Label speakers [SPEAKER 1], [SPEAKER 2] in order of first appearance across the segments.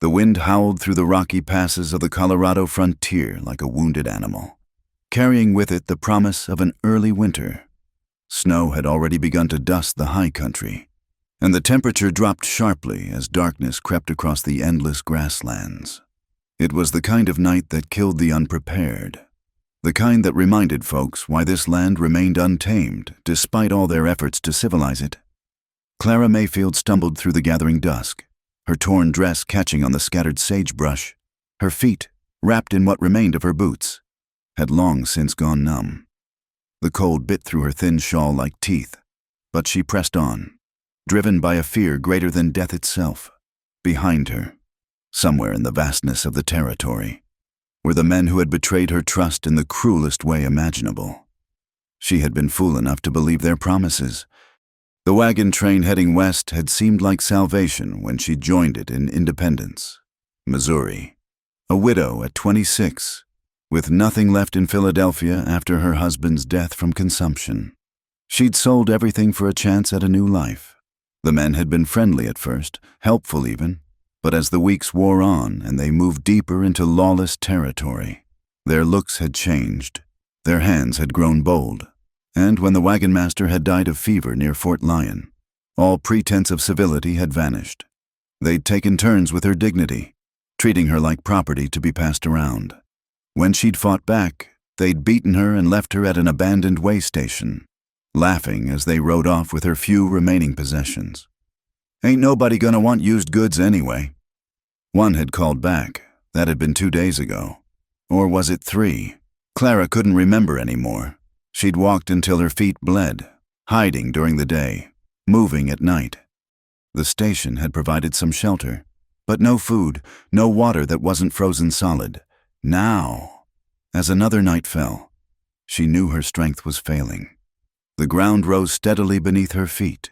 [SPEAKER 1] The wind howled through the rocky passes of the Colorado frontier like a wounded animal, carrying with it the promise of an early winter. Snow had already begun to dust the high country, and the temperature dropped sharply as darkness crept across the endless grasslands. It was the kind of night that killed the unprepared, the kind that reminded folks why this land remained untamed despite all their efforts to civilize it. Clara Mayfield stumbled through the gathering dusk, her torn dress catching on the scattered sagebrush. Her feet, wrapped in what remained of her boots, had long since gone numb. The cold bit through her thin shawl like teeth, but she pressed on, driven by a fear greater than death itself. Behind her, somewhere in the vastness of the territory, were the men who had betrayed her trust in the cruelest way imaginable. She had been fool enough to believe their promises. The wagon train heading west had seemed like salvation when she joined it in Independence, Missouri. A widow at 26, with nothing left in Philadelphia after her husband's death from consumption. She'd sold everything for a chance at a new life. The men had been friendly at first, helpful even, but as the weeks wore on and they moved deeper into lawless territory, their looks had changed, their hands had grown bold, and when the wagon master had died of fever near Fort Lyon, all pretense of civility had vanished. They'd taken turns with her dignity, treating her like property to be passed around. When she'd fought back, they'd beaten her and left her at an abandoned way station, laughing as they rode off with her few remaining possessions. "Ain't nobody gonna want used goods anyway." One had called back. That had been 2 days ago. Or was it 3? Clara couldn't remember anymore. She'd walked until her feet bled, hiding during the day, moving at night. The station had provided some shelter, but no food, no water that wasn't frozen solid. Now, as another night fell, she knew her strength was failing. The ground rose steadily beneath her feet.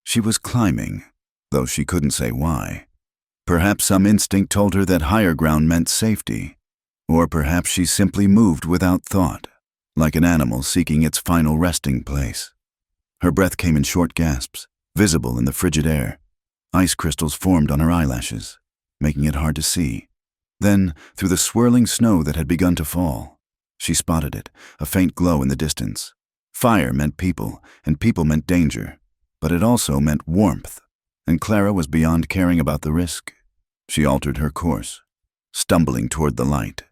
[SPEAKER 1] She was climbing, though she couldn't say why. Perhaps some instinct told her that higher ground meant safety, or perhaps she simply moved without thought, like an animal seeking its final resting place. Her breath came in short gasps, visible in the frigid air. Ice crystals formed on her eyelashes, making it hard to see. Then, through the swirling snow that had begun to fall, she spotted it, a faint glow in the distance. Fire meant people, and people meant danger, but it also meant warmth, and Clara was beyond caring about the risk. She altered her course, stumbling toward the light.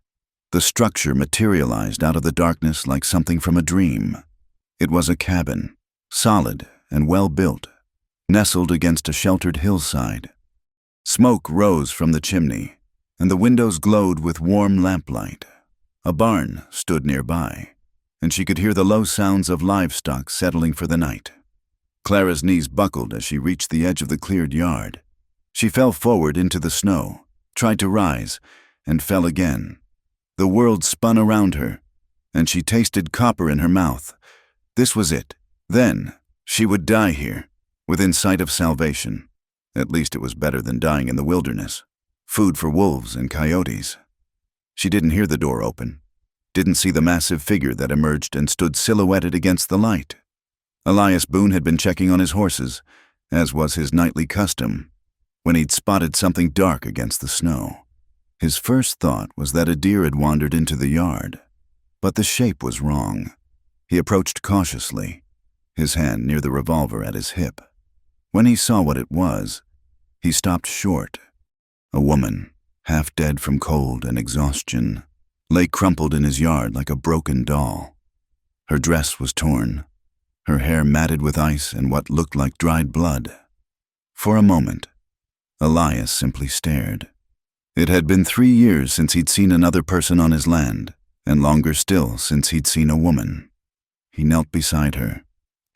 [SPEAKER 1] The structure materialized out of the darkness like something from a dream. It was a cabin, solid and well-built, nestled against a sheltered hillside. Smoke rose from the chimney, and the windows glowed with warm lamplight. A barn stood nearby, and she could hear the low sounds of livestock settling for the night. Clara's knees buckled as she reached the edge of the cleared yard. She fell forward into the snow, tried to rise, and fell again. The world spun around her, and she tasted copper in her mouth. This was it. Then, she would die here, within sight of salvation. At least it was better than dying in the wilderness. Food for wolves and coyotes. She didn't hear the door open, didn't see the massive figure that emerged and stood silhouetted against the light. Elias Boone had been checking on his horses, as was his nightly custom, when he'd spotted something dark against the snow. His first thought was that a deer had wandered into the yard, but the shape was wrong. He approached cautiously, his hand near the revolver at his hip. When he saw what it was, he stopped short. A woman, half dead from cold and exhaustion, lay crumpled in his yard like a broken doll. Her dress was torn, her hair matted with ice and what looked like dried blood. For a moment, Elias simply stared. It had been 3 years since he'd seen another person on his land, and longer still since he'd seen a woman. He knelt beside her,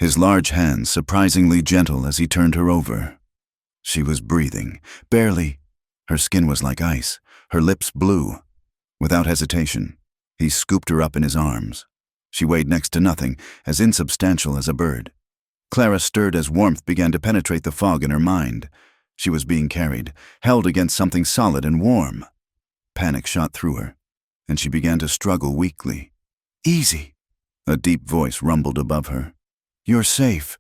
[SPEAKER 1] his large hands surprisingly gentle as he turned her over. She was breathing, barely. Her skin was like ice, her lips blue. Without hesitation, he scooped her up in his arms. She weighed next to nothing, as insubstantial as a bird. Clara stirred as warmth began to penetrate the fog in her mind. She was being carried, held against something solid and warm. Panic shot through her, and she began to struggle weakly. "Easy," a deep voice rumbled above her. "You're safe,"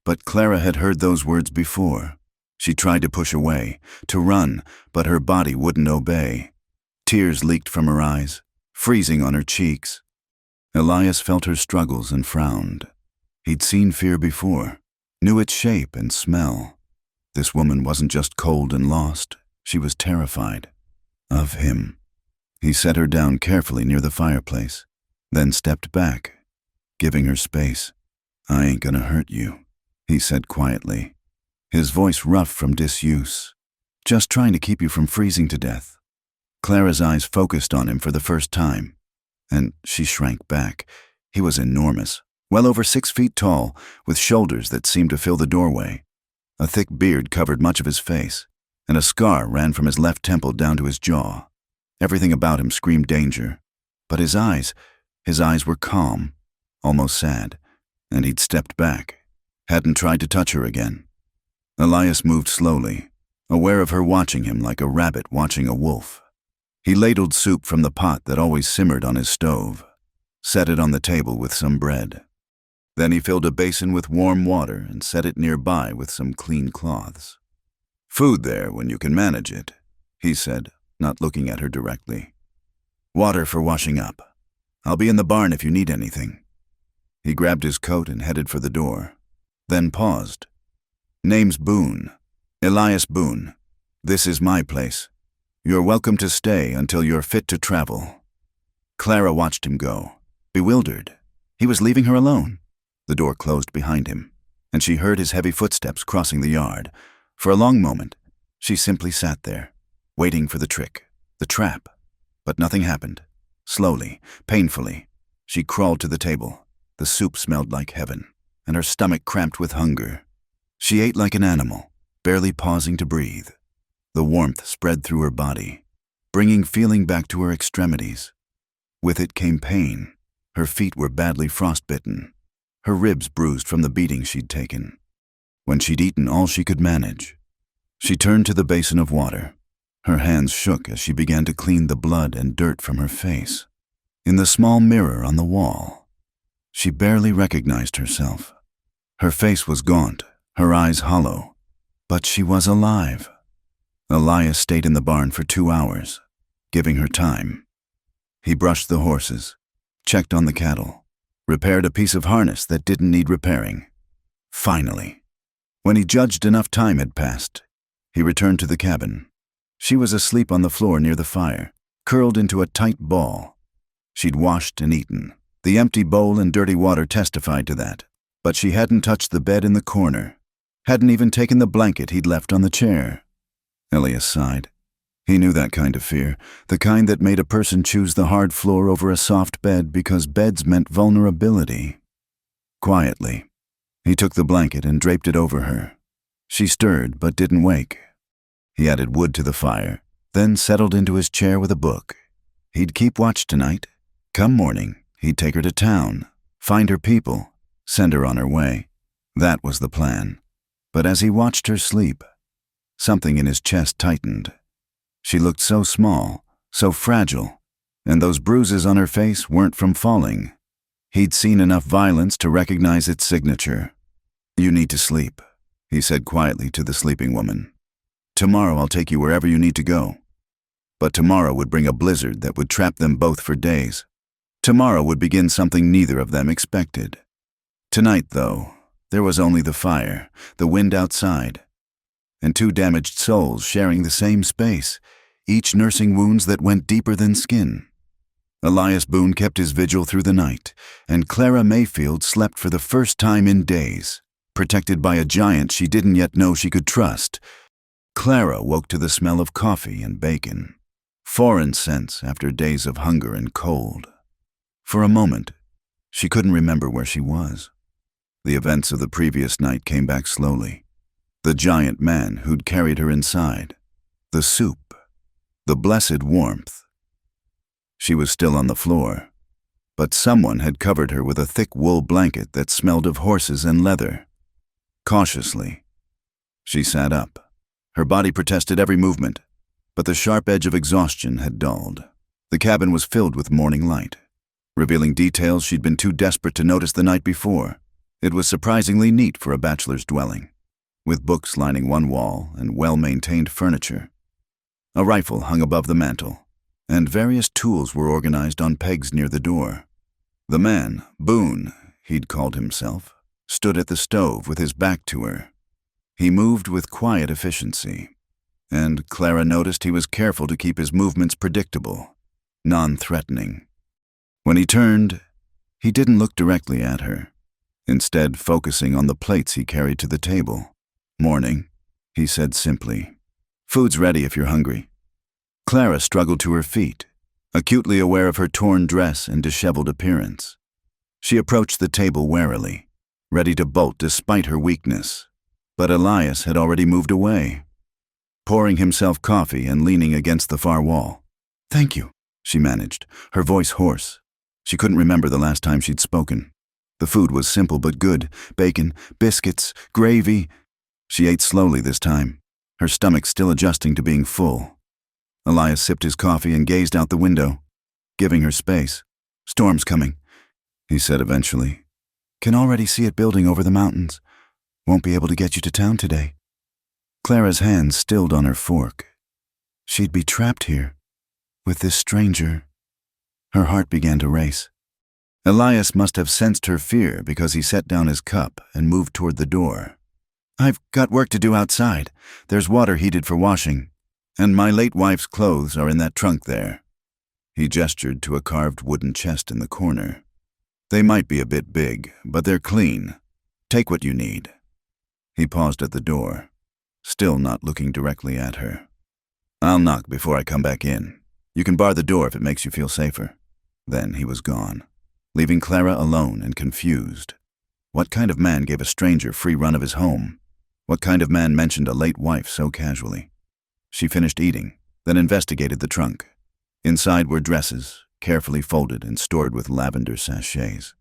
[SPEAKER 1] but Clara had heard those words before. She tried to push away, to run, but her body wouldn't obey. Tears leaked from her eyes, freezing on her cheeks. Elias felt her struggles and frowned. He'd seen fear before, knew its shape and smell. This woman wasn't just cold and lost, she was terrified. Of him. He set her down carefully near the fireplace, then stepped back, giving her space. "I ain't gonna hurt you," he said quietly, his voice rough from disuse. "Just trying to keep you from freezing to death." Clara's eyes focused on him for the first time, and she shrank back. He was enormous, well over 6 feet tall, with shoulders that seemed to fill the doorway. A thick beard covered much of his face, and a scar ran from his left temple down to his jaw. Everything about him screamed danger, but his eyes were calm, almost sad, and he'd stepped back, hadn't tried to touch her again. Elias moved slowly, aware of her watching him like a rabbit watching a wolf. He ladled soup from the pot that always simmered on his stove, set it on the table with some bread. Then he filled a basin with warm water and set it nearby with some clean cloths. "Food there when you can manage it," he said, not looking at her directly. "Water for washing up. I'll be in the barn if you need anything." He grabbed his coat and headed for the door, then paused. "Name's Boone. Elias Boone. This is my place. You're welcome to stay until you're fit to travel." Clara watched him go, bewildered. He was leaving her alone. The door closed behind him, and she heard his heavy footsteps crossing the yard. For a long moment, she simply sat there, waiting for the trick, the trap. But nothing happened. Slowly, painfully, she crawled to the table. The soup smelled like heaven, and her stomach cramped with hunger. She ate like an animal, barely pausing to breathe. The warmth spread through her body, bringing feeling back to her extremities. With it came pain. Her feet were badly frostbitten, her ribs bruised from the beating she'd taken. When she'd eaten all she could manage, she turned to the basin of water. Her hands shook as she began to clean the blood and dirt from her face. In the small mirror on the wall, she barely recognized herself. Her face was gaunt, her eyes hollow, but she was alive. Elias stayed in the barn for 2 hours, giving her time. He brushed the horses, checked on the cattle, repaired a piece of harness that didn't need repairing. Finally, when he judged enough time had passed, he returned to the cabin. She was asleep on the floor near the fire, curled into a tight ball. She'd washed and eaten. The empty bowl and dirty water testified to that, but she hadn't touched the bed in the corner, hadn't even taken the blanket he'd left on the chair. Elias sighed. He knew that kind of fear, the kind that made a person choose the hard floor over a soft bed because beds meant vulnerability. Quietly, he took the blanket and draped it over her. She stirred but didn't wake. He added wood to the fire, then settled into his chair with a book. He'd keep watch tonight. Come morning, he'd take her to town, find her people, send her on her way. That was the plan. But as he watched her sleep, something in his chest tightened. She looked so small, so fragile, and those bruises on her face weren't from falling. He'd seen enough violence to recognize its signature. "You need to sleep," he said quietly to the sleeping woman. "Tomorrow I'll take you wherever you need to go." But tomorrow would bring a blizzard that would trap them both for days. Tomorrow would begin something neither of them expected. Tonight, though, there was only the fire, the wind outside, and 2 damaged souls sharing the same space, each nursing wounds that went deeper than skin. Elias Boone kept his vigil through the night, and Clara Mayfield slept for the first time in days, protected by a giant she didn't yet know she could trust. Clara woke to the smell of coffee and bacon, foreign scents after days of hunger and cold. For a moment, she couldn't remember where she was. The events of the previous night came back slowly. The giant man who'd carried her inside, the soup, the blessed warmth. She was still on the floor, but someone had covered her with a thick wool blanket that smelled of horses and leather. Cautiously, she sat up. Her body protested every movement, but the sharp edge of exhaustion had dulled. The cabin was filled with morning light, revealing details she'd been too desperate to notice the night before. It was surprisingly neat for a bachelor's dwelling. with books lining one wall and well-maintained furniture. A rifle hung above the mantel, and various tools were organized on pegs near the door. The man, Boone, he'd called himself, stood at the stove with his back to her. He moved with quiet efficiency, and Clara noticed he was careful to keep his movements predictable, non-threatening. When he turned, he didn't look directly at her, instead focusing on the plates he carried to the table. "Morning," he said simply. "Food's ready if you're hungry." Clara struggled to her feet, acutely aware of her torn dress and disheveled appearance. She approached the table warily, ready to bolt despite her weakness, but Elias had already moved away, pouring himself coffee and leaning against the far wall. "Thank you," she managed, her voice hoarse. She couldn't remember the last time she'd spoken. The food was simple but good: bacon, biscuits, gravy. She ate slowly this time, her stomach still adjusting to being full. Elias sipped his coffee and gazed out the window, giving her space. "Storm's coming," he said eventually. "Can already see it building over the mountains. Won't be able to get you to town today." Clara's hand stilled on her fork. She'd be trapped here, with this stranger. Her heart began to race. Elias must have sensed her fear because he set down his cup and moved toward the door. "I've got work to do outside. There's water heated for washing, and my late wife's clothes are in that trunk there." He gestured to a carved wooden chest in the corner. "They might be a bit big, but they're clean. Take what you need." He paused at the door, still not looking directly at her. "I'll knock before I come back in. You can bar the door if it makes you feel safer." Then he was gone, leaving Clara alone and confused. What kind of man gave a stranger free run of his home? What kind of man mentioned a late wife so casually? She finished eating, then investigated the trunk. Inside were dresses, carefully folded and stored with lavender sachets.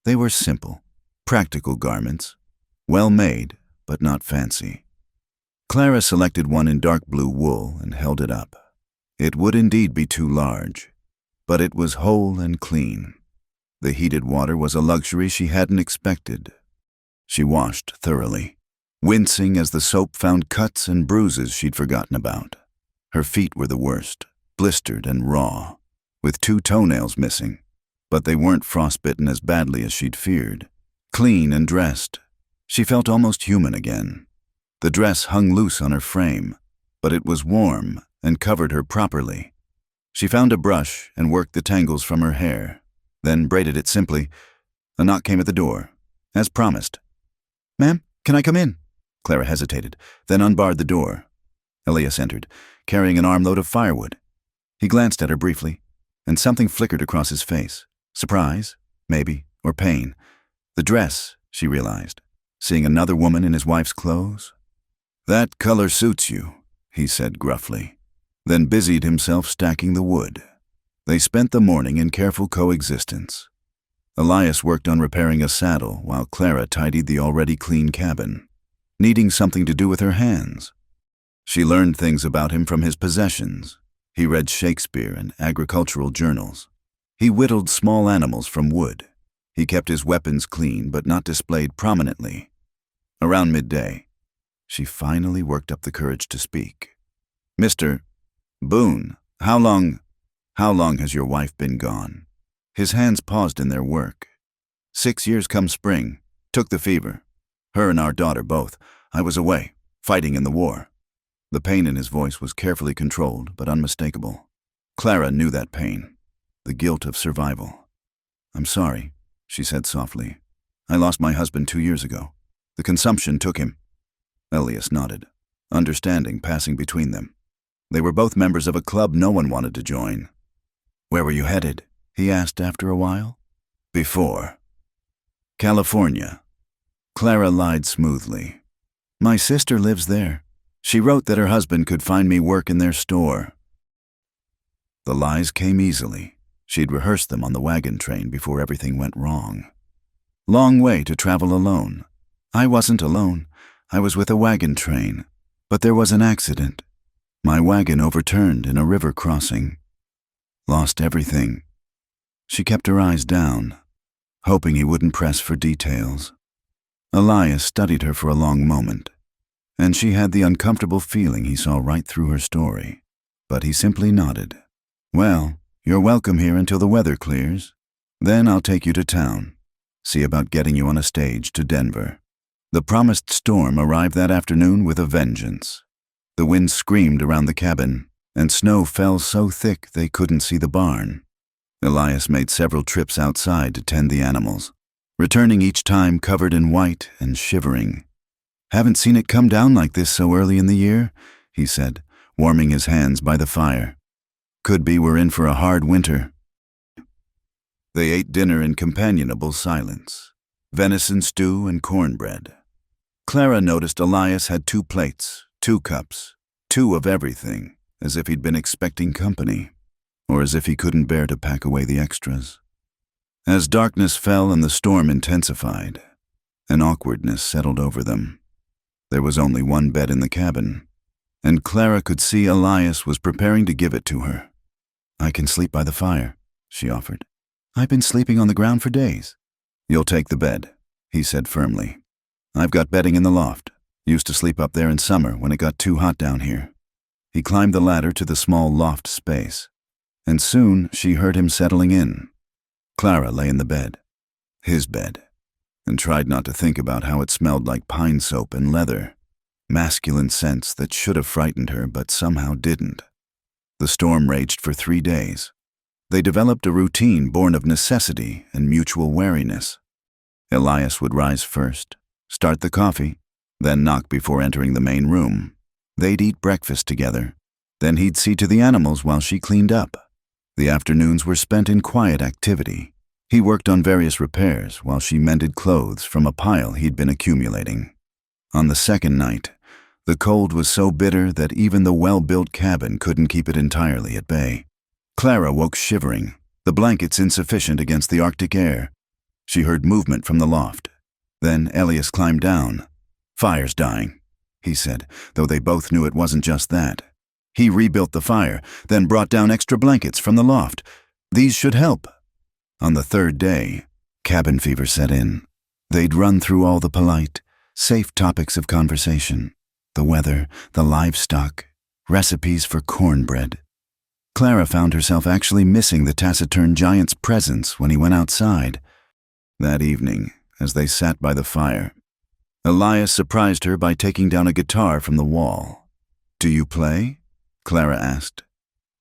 [SPEAKER 1] They were simple, practical garments, well made, but not fancy. Clara selected one in dark blue wool and held it up. It would indeed be too large, but it was whole and clean. The heated water was a luxury she hadn't expected. She washed thoroughly, wincing as the soap found cuts and bruises she'd forgotten about. Her feet were the worst, blistered and raw, with 2 toenails missing, but they weren't frostbitten as badly as she'd feared. Clean and dressed, she felt almost human again. The dress hung loose on her frame, but it was warm and covered her properly. She found a brush and worked the tangles from her hair, then braided it simply. A knock came at the door, as promised. "Ma'am, can I come in?" Clara hesitated, then unbarred the door. Elias entered, carrying an armload of firewood. He glanced at her briefly, and something flickered across his face. Surprise, maybe, or pain. The dress, she realized, seeing another woman in his wife's clothes. "That color suits you," he said gruffly, then busied himself stacking the wood. They spent the morning in careful coexistence. Elias worked on repairing a saddle while Clara tidied the already clean cabin, needing something to do with her hands. She learned things about him from his possessions. He read Shakespeare and agricultural journals. He whittled small animals from wood. He kept his weapons clean but not displayed prominently. Around midday, she finally worked up the courage to speak. "Mr. Boone, how long has your wife been gone?" His hands paused in their work. 6 years come spring. Took the fever. Her and our daughter both. I was away, fighting in the war. The pain in his voice was carefully controlled but unmistakable. Clara knew that pain, the guilt of survival. "I'm sorry," she said softly. "I lost my husband 2 years ago. The consumption took him." Elias nodded, understanding passing between them. They were both members of a club no one wanted to join. "Where were you headed?" he asked after a while. "Before." "California." Clara lied smoothly. "My sister lives there. She wrote that her husband could find me work in their store." The lies came easily. She'd rehearsed them on the wagon train before everything went wrong. "Long way to travel alone." "I wasn't alone. I was with a wagon train. But there was an accident. My wagon overturned in a river crossing. Lost everything." She kept her eyes down, hoping he wouldn't press for details. Elias studied her for a long moment, and she had the uncomfortable feeling he saw right through her story. But he simply nodded. "Well, you're welcome here until the weather clears. Then I'll take you to town. See about getting you on a stage to Denver." The promised storm arrived that afternoon with a vengeance. The wind screamed around the cabin, and snow fell so thick they couldn't see the barn. Elias made several trips outside to tend the animals, returning each time covered in white and shivering. "Haven't seen it come down like this so early in the year," he said, warming his hands by the fire. "Could be we're in for a hard winter." They ate dinner in companionable silence, venison stew and cornbread. Clara noticed Elias had 2 plates, 2 cups, 2 of everything, as if he'd been expecting company, or as if he couldn't bear to pack away the extras. As darkness fell and the storm intensified, an awkwardness settled over them. There was only one bed in the cabin, and Clara could see Elias was preparing to give it to her. "I can sleep by the fire," she offered. "I've been sleeping on the ground for days." "You'll take the bed," he said firmly. "I've got bedding in the loft. Used to sleep up there in summer when it got too hot down here." He climbed the ladder to the small loft space, and soon she heard him settling in. Clara lay in the bed, his bed, and tried not to think about how it smelled like pine soap and leather, masculine scents that should have frightened her but somehow didn't. The storm raged for 3 days. They developed a routine born of necessity and mutual wariness. Elias would rise first, start the coffee, then knock before entering the main room. They'd eat breakfast together. Then he'd see to the animals while she cleaned up. The afternoons were spent in quiet activity. He worked on various repairs while she mended clothes from a pile he'd been accumulating. On the second night, the cold was so bitter that even the well-built cabin couldn't keep it entirely at bay. Clara woke shivering, the blankets insufficient against the Arctic air. She heard movement from the loft. Then Elias climbed down. "Fire's dying," he said, though they both knew it wasn't just that. He rebuilt the fire, then brought down extra blankets from the loft. These should help. On the 3rd day, cabin fever set in. They'd run through all the polite, safe topics of conversation: the weather, the livestock, recipes for cornbread. Clara found herself actually missing the taciturn giant's presence when he went outside. That evening, as they sat by the fire, Elias surprised her by taking down a guitar from the wall. "Do you play?" Clara asked.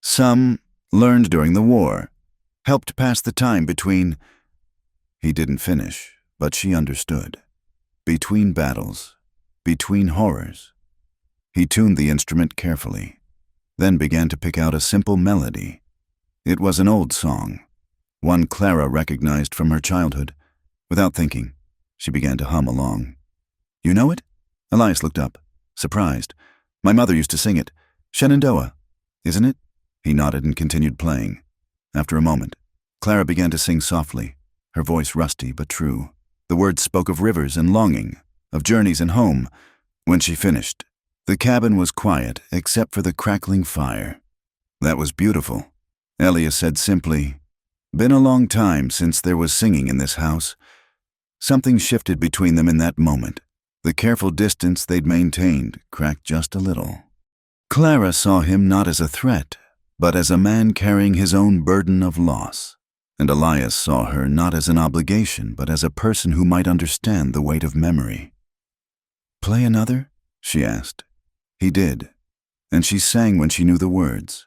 [SPEAKER 1] "Some. Learned during the war. Helped pass the time between—" He didn't finish, but she understood. Between battles, between horrors. He tuned the instrument carefully, then began to pick out a simple melody. It was an old song, one Clara recognized from her childhood. Without thinking, she began to hum along. "You know it?" Elias looked up, surprised. "My mother used to sing it. Shenandoah, isn't it?" He nodded and continued playing. After a moment, Clara began to sing softly, her voice rusty but true. The words spoke of rivers and longing, of journeys and home. When she finished, the cabin was quiet except for the crackling fire. "That was beautiful," Elias said simply. "Been a long time since there was singing in this house." Something shifted between them in that moment. The careful distance they'd maintained cracked just a little. Clara saw him not as a threat, but as a man carrying his own burden of loss. And Elias saw her not as an obligation, but as a person who might understand the weight of memory. "Play another?" she asked. He did, and she sang when she knew the words.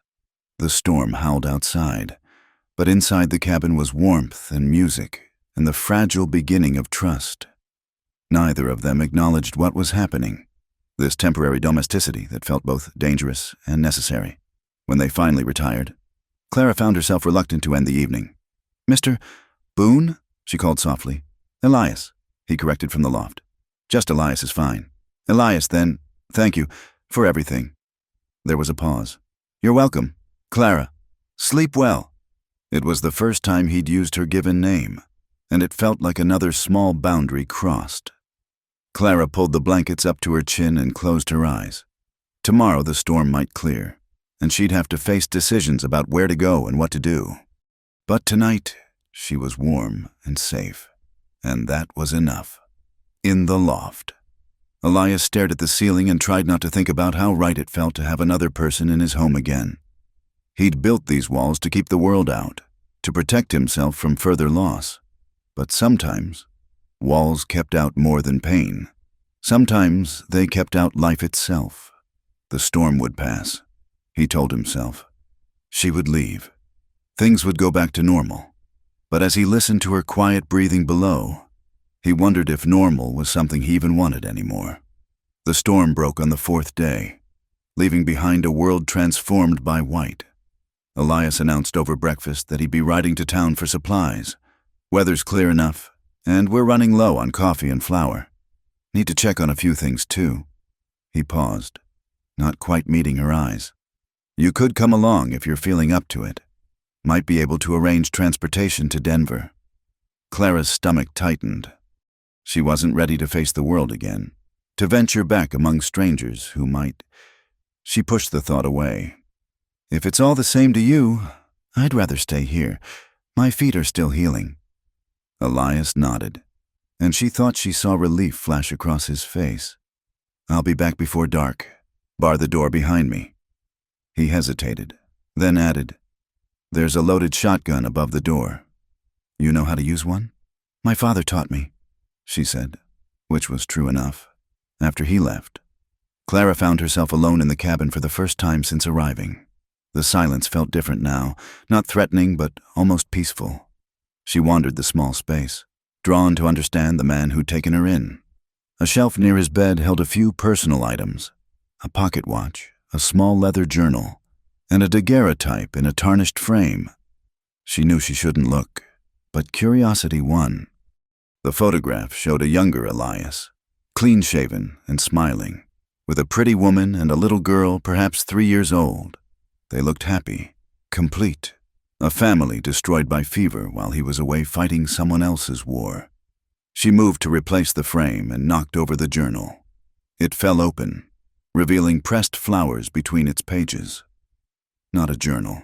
[SPEAKER 1] The storm howled outside, but inside the cabin was warmth and music and the fragile beginning of trust. Neither of them acknowledged what was happening, this temporary domesticity that felt both dangerous and necessary. When they finally retired, Clara found herself reluctant to end the evening. "Mr. Boone?" she called softly. "Elias," he corrected from the loft. "Just Elias is fine." "Elias, then. Thank you for everything." There was a pause. "You're welcome, Clara. Sleep well." It was the first time he'd used her given name, and it felt like another small boundary crossed. Clara pulled the blankets up to her chin and closed her eyes. Tomorrow the storm might clear, and she'd have to face decisions about where to go and what to do. But tonight, she was warm and safe, and that was enough. In the loft. Elias stared at the ceiling and tried not to think about how right it felt to have another person in his home again. He'd built these walls to keep the world out, to protect himself from further loss. But sometimes, walls kept out more than pain. Sometimes they kept out life itself. The storm would pass, he told himself. She would leave. Things would go back to normal. But as he listened to her quiet breathing below, he wondered if normal was something he even wanted anymore. The storm broke on the 4th day, leaving behind a world transformed by white. Elias announced over breakfast that he'd be riding to town for supplies. Weather's clear enough, and we're running low on coffee and flour. Need to check on a few things too. He paused, not quite meeting her eyes. You could come along if you're feeling up to it. Might be able to arrange transportation to Denver. Clara's stomach tightened. She wasn't ready to face the world again, to venture back among strangers who might. She pushed the thought away. If it's all the same to you, I'd rather stay here. My feet are still healing. Elias nodded, and she thought she saw relief flash across his face. I'll be back before dark. Bar the door behind me. He hesitated, then added, There's a loaded shotgun above the door. You know how to use one? My father taught me, she said, which was true enough. After he left, Clara found herself alone in the cabin for the first time since arriving. The silence felt different now, not threatening but almost peaceful. She wandered the small space, drawn to understand the man who'd taken her in. A shelf near his bed held a few personal items, a pocket watch, a small leather journal, and a daguerreotype in a tarnished frame. She knew she shouldn't look, but curiosity won. The photograph showed a younger Elias, clean-shaven and smiling, with a pretty woman and a little girl perhaps 3 years old. They looked happy, complete, a family destroyed by fever while he was away fighting someone else's war. She moved to replace the frame and knocked over the journal. It fell open, revealing pressed flowers between its pages. Not a journal,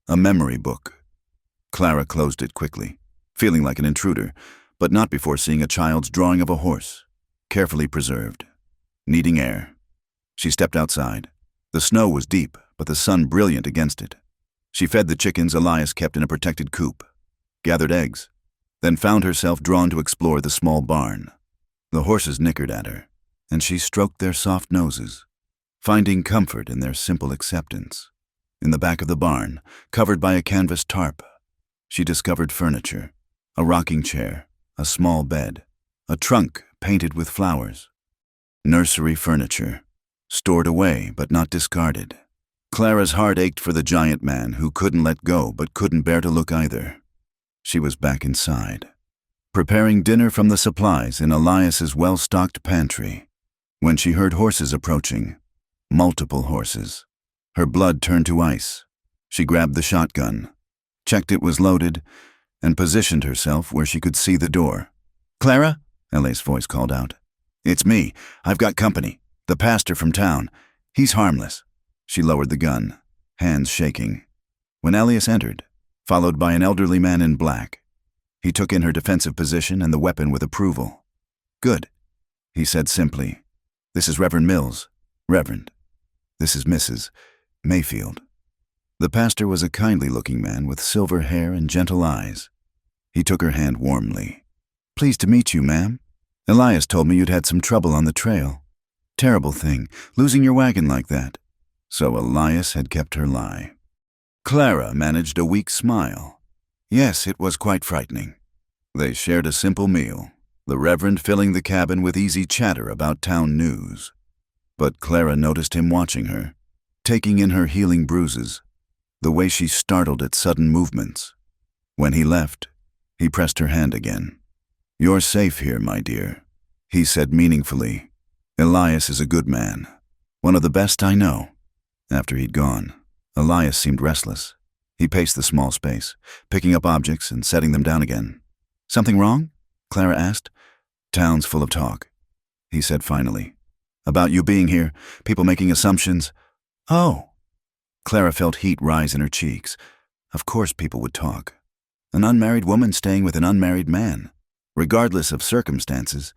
[SPEAKER 1] a memory book. Clara closed it quickly, feeling like an intruder, but not before seeing a child's drawing of a horse, carefully preserved, needing air. She stepped outside. The snow was deep, but the sun brilliant against it. She fed the chickens Elias kept in a protected coop, gathered eggs, then found herself drawn to explore the small barn. The horses nickered at her, and she stroked their soft noses, finding comfort in their simple acceptance. In the back of the barn, covered by a canvas tarp, she discovered furniture, a rocking chair, a small bed, a trunk painted with flowers. Nursery furniture, stored away but not discarded. Clara's heart ached for the giant man who couldn't let go but couldn't bear to look either. She was back inside, preparing dinner from the supplies in Elias's well-stocked pantry, when she heard horses approaching, multiple horses. Her blood turned to ice. She grabbed the shotgun, checked it was loaded, and positioned herself where she could see the door. Clara? Elias' voice called out. It's me. I've got company. The pastor from town. He's harmless. She lowered the gun, hands shaking. When Elias entered, followed by an elderly man in black, he took in her defensive position and the weapon with approval. Good, he said simply. This is Reverend Mills. Reverend. This is Mrs. Mayfield. The pastor was a kindly-looking man with silver hair and gentle eyes. He took her hand warmly. Pleased to meet you, ma'am. Elias told me you'd had some trouble on the trail. Terrible thing, losing your wagon like that. So Elias had kept her lie. Clara managed a weak smile. Yes, it was quite frightening. They shared a simple meal, the Reverend filling the cabin with easy chatter about town news. But Clara noticed him watching her, taking in her healing bruises, the way she startled at sudden movements. When he left, he pressed her hand again. You're safe here, my dear, he said meaningfully. Elias is a good man, one of the best I know. After he'd gone, Elias seemed restless. He paced the small space, picking up objects and setting them down again. Something wrong? Clara asked. Town's full of talk, he said finally. About you being here, people making assumptions. Oh. Clara felt heat rise in her cheeks. Of course people would talk. An unmarried woman staying with an unmarried man, regardless of circumstances.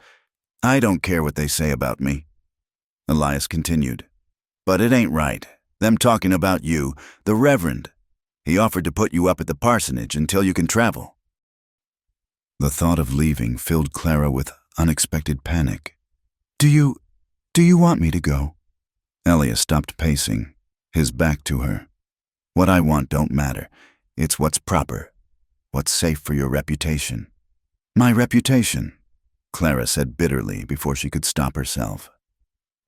[SPEAKER 1] I don't care what they say about me. Elias continued. But it ain't right. Them talking about you, the Reverend. He offered to put you up at the parsonage until you can travel. The thought of leaving filled Clara with unexpected panic. Do you want me to go? Elias stopped pacing, his back to her. What I want don't matter. It's what's proper. What's safe for your reputation. My reputation, Clara said bitterly before she could stop herself.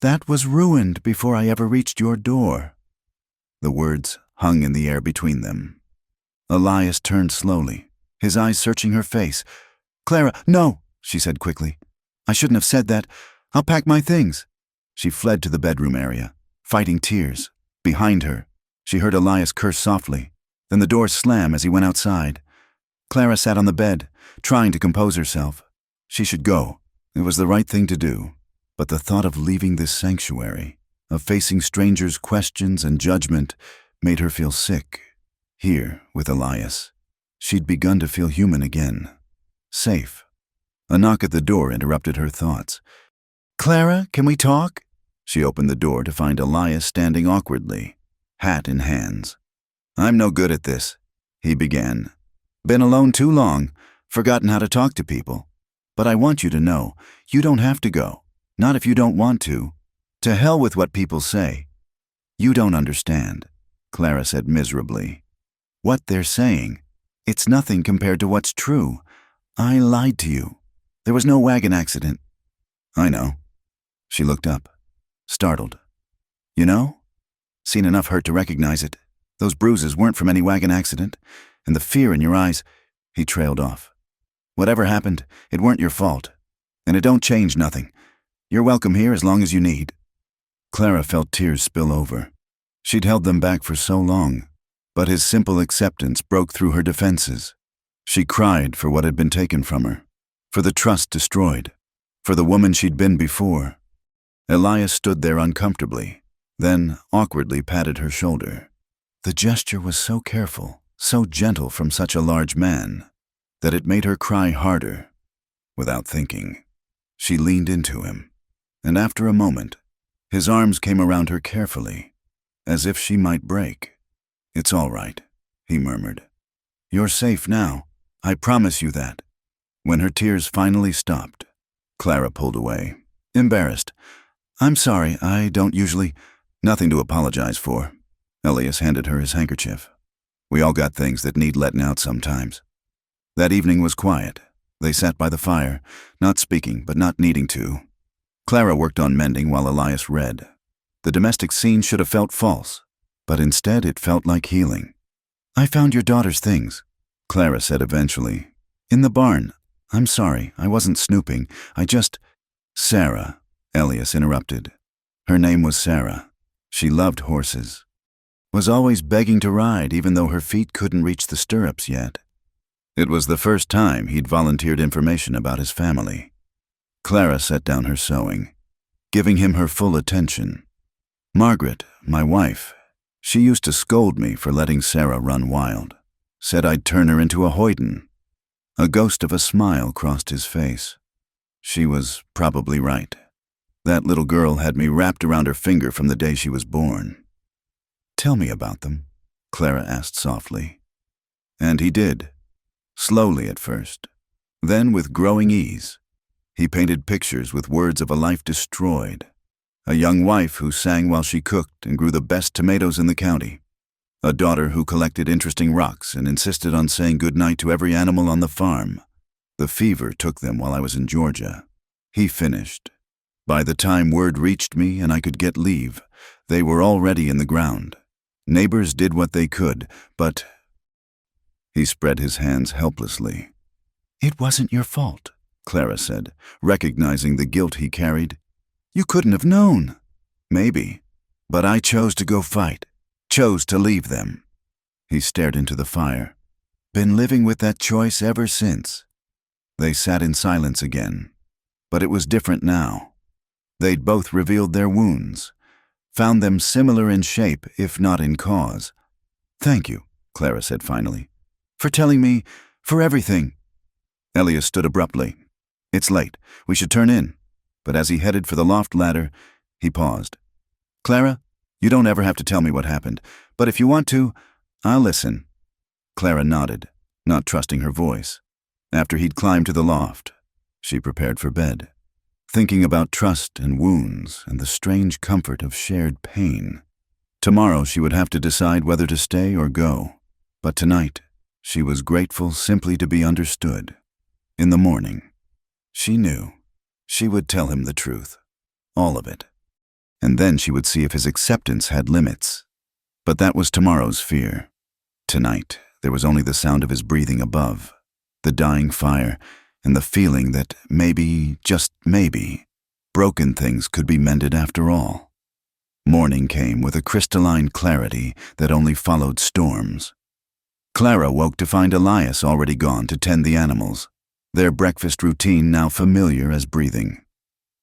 [SPEAKER 1] That was ruined before I ever reached your door. The words hung in the air between them. Elias turned slowly, his eyes searching her face. Clara, no, she said quickly. I shouldn't have said that. I'll pack my things. She fled to the bedroom area, fighting tears. Behind her, she heard Elias curse softly. Then the door slam as he went outside. Clara sat on the bed, trying to compose herself. She should go. It was the right thing to do. But the thought of leaving this sanctuary, of facing strangers' questions and judgment, made her feel sick. Here, with Elias, she'd begun to feel human again. Safe. A knock at the door interrupted her thoughts. Clara, can we talk? She opened the door to find Elias standing awkwardly, hat in hands. I'm no good at this, he began. Been alone too long, forgotten how to talk to people. But I want you to know, you don't have to go. Not if you don't want to. To hell with what people say. You don't understand, Clara said miserably. What they're saying, it's nothing compared to what's true. I lied to you. There was no wagon accident. I know. She looked up, startled. You know? Seen enough hurt to recognize it. Those bruises weren't from any wagon accident, and the fear in your eyes, he trailed off. Whatever happened, it weren't your fault, and it don't change nothing. You're welcome here as long as you need. Clara felt tears spill over. She'd held them back for so long, but his simple acceptance broke through her defenses. She cried for what had been taken from her, for the trust destroyed, for the woman she'd been before. Elias stood there uncomfortably, then awkwardly patted her shoulder. The gesture was so careful, so gentle from such a large man, that it made her cry harder. Without thinking, she leaned into him, and after a moment, his arms came around her carefully, as if she might break. It's all right, he murmured. You're safe now. I promise you that. When her tears finally stopped, Clara pulled away, embarrassed. I'm sorry, I don't usually. Nothing to apologize for. Elias handed her his handkerchief. We all got things that need letting out sometimes. That evening was quiet. They sat by the fire, not speaking but not needing to. Clara worked on mending while Elias read. The domestic scene should have felt false, but instead it felt like healing. I found your daughter's things, Clara said eventually. In the barn. I'm sorry, I wasn't snooping. I just... Sarah, Elias interrupted. Her name was Sarah. She loved horses. Was always begging to ride even though her feet couldn't reach the stirrups yet. It was the first time he'd volunteered information about his family. Clara set down her sewing, giving him her full attention. Margaret, my wife, she used to scold me for letting Sarah run wild. Said I'd turn her into a hoyden. A ghost of a smile crossed his face. She was probably right. That little girl had me wrapped around her finger from the day she was born. Tell me about them, Clara asked softly. And he did, slowly at first, then with growing ease. He painted pictures with words of a life destroyed, a young wife who sang while she cooked and grew the best tomatoes in the county, a daughter who collected interesting rocks and insisted on saying goodnight to every animal on the farm. The fever took them while I was in Georgia. He finished. By the time word reached me and I could get leave, they were already in the ground. Neighbors did what they could, but... He spread his hands helplessly. It wasn't your fault, Clara said, recognizing the guilt he carried. You couldn't have known. Maybe, but I chose to go fight, chose to leave them. He stared into the fire. Been living with that choice ever since. They sat in silence again, but it was different now. They'd both revealed their wounds, found them similar in shape, if not in cause. Thank you, Clara said finally, for telling me, for everything. Elias stood abruptly. It's late. We should turn in. but as he headed for the loft ladder, he paused. "Clara, you don't ever have to tell me what happened, but if you want to, I'll listen." Clara nodded, not trusting her voice. After he'd climbed to the loft, she prepared for bed, thinking about trust and wounds and the strange comfort of shared pain. Tomorrow she would have to decide whether to stay or go, but tonight she was grateful simply to be understood. In the morning, she knew she would tell him the truth, all of it, and then she would see if his acceptance had limits. But that was tomorrow's fear. Tonight, there was only the sound of his breathing above, the dying fire, and the feeling that maybe, just maybe, broken things could be mended after all. Morning came with a crystalline clarity that only followed storms. Clara woke to find Elias already gone to tend the animals, their breakfast routine now familiar as breathing.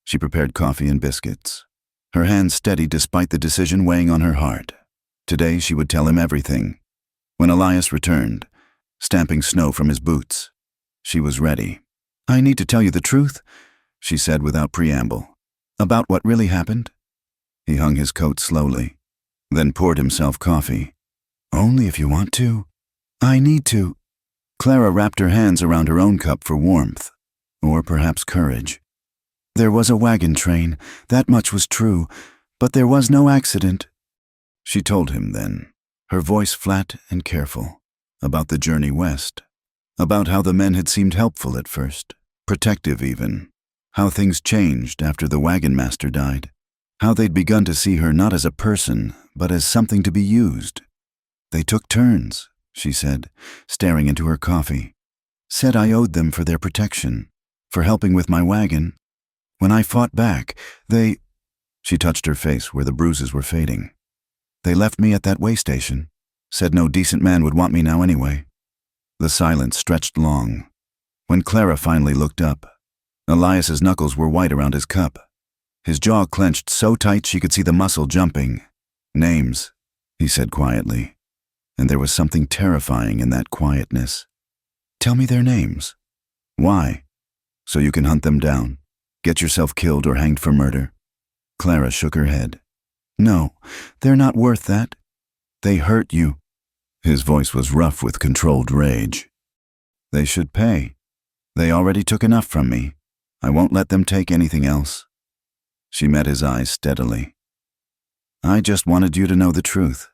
[SPEAKER 1] She prepared coffee and biscuits, her hands steady despite the decision weighing on her heart. Today she would tell him everything. When Elias returned, stamping snow from his boots, she was ready. "I need to tell you the truth," she said without preamble. "About what really happened." He hung his coat slowly, then poured himself coffee. "Only if you want to." "I need to." Clara wrapped her hands around her own cup for warmth, or perhaps courage. "There was a wagon train, that much was true, but there was no accident." She told him then, her voice flat and careful, about the journey west, about how the men had seemed helpful at first, protective even, how things changed after the wagon master died, how they'd begun to see her not as a person, but as something to be used. "They took turns," she said, staring into her coffee. "Said I owed them for their protection, for helping with my wagon. When I fought back, they—" She touched her face where the bruises were fading. "They left me at that way station. Said no decent man would want me now anyway." The silence stretched long. When Clara finally looked up, Elias's knuckles were white around his cup. His jaw clenched so tight she could see the muscle jumping. "Names," he said quietly, and there was something terrifying in that quietness. "Tell me their names." "Why?" "So you can hunt them down, get yourself killed or hanged for murder." Clara shook her head. "No, they're not worth that. They hurt you." His voice was rough with controlled rage. "They should pay. They already took enough from me. I won't let them take anything else." She met his eyes steadily. "I just wanted you to know the truth,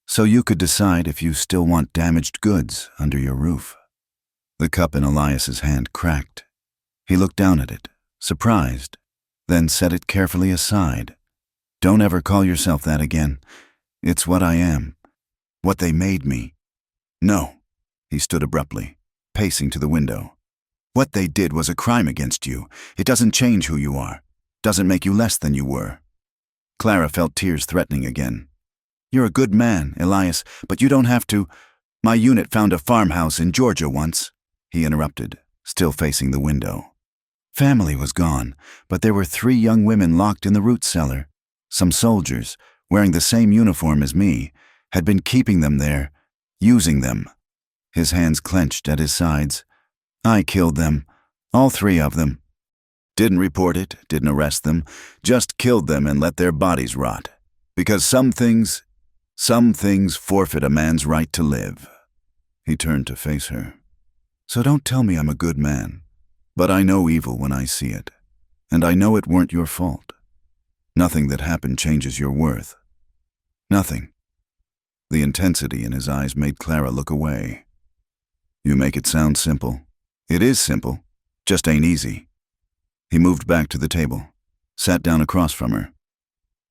[SPEAKER 1] so you could decide if you still want damaged goods under your roof." The cup in Elias's hand cracked. He looked down at it, surprised, then set it carefully aside. "Don't ever call yourself that again. It's what I am. What they made me." "No." He stood abruptly, pacing to the window. "What they did was a crime against you. It doesn't change who you are. Doesn't make you less than you were." Clara felt tears threatening again. "You're a good man, Elias, but you don't have to—" "My unit found a farmhouse in Georgia once," he interrupted, still facing the window. "Family was gone, but there were 3 young women locked in the root cellar. Some soldiers, wearing the same uniform as me, had been keeping them there, using them." His hands clenched at his sides. "I killed them, all 3 of them. Didn't report it, didn't arrest them, just killed them and let their bodies rot. Because some things forfeit a man's right to live." He turned to face her. "So don't tell me I'm a good man, but I know evil when I see it, and I know it weren't your fault. Nothing that happened changes your worth. Nothing." The intensity in his eyes made Clara look away. "You make it sound simple. It is simple, just ain't easy." He moved back to the table, sat down across from her.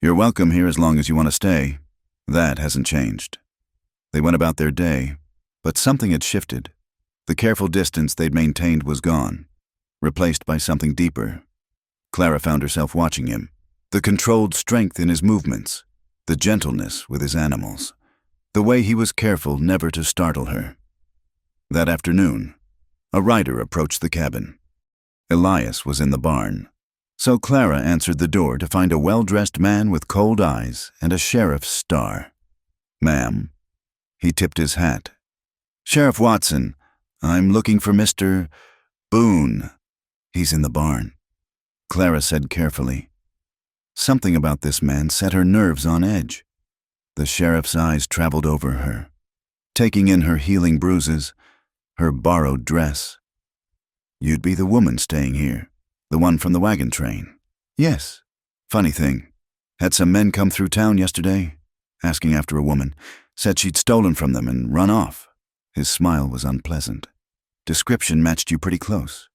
[SPEAKER 1] "You're welcome here as long as you want to stay. That hasn't changed." They went about their day, but something had shifted. The careful distance they'd maintained was gone, replaced by something deeper. Clara found herself watching him, the controlled strength in his movements, the gentleness with his animals, the way he was careful never to startle her. That afternoon, a rider approached the cabin. Elias was in the barn, so Clara answered the door to find a well-dressed man with cold eyes and a sheriff's star. "Ma'am." He tipped his hat. "Sheriff Watson, I'm looking for Mr. Boone." "He's in the barn." Clara said carefully. Something about this man set her nerves on edge. The sheriff's eyes traveled over her, taking in her healing bruises, her borrowed dress. You'd be the woman staying here, the one from the wagon train. Yes. Funny thing, had some men come through town yesterday, asking after a woman, said she'd stolen from them and run off. His smile was unpleasant. Description matched you pretty close.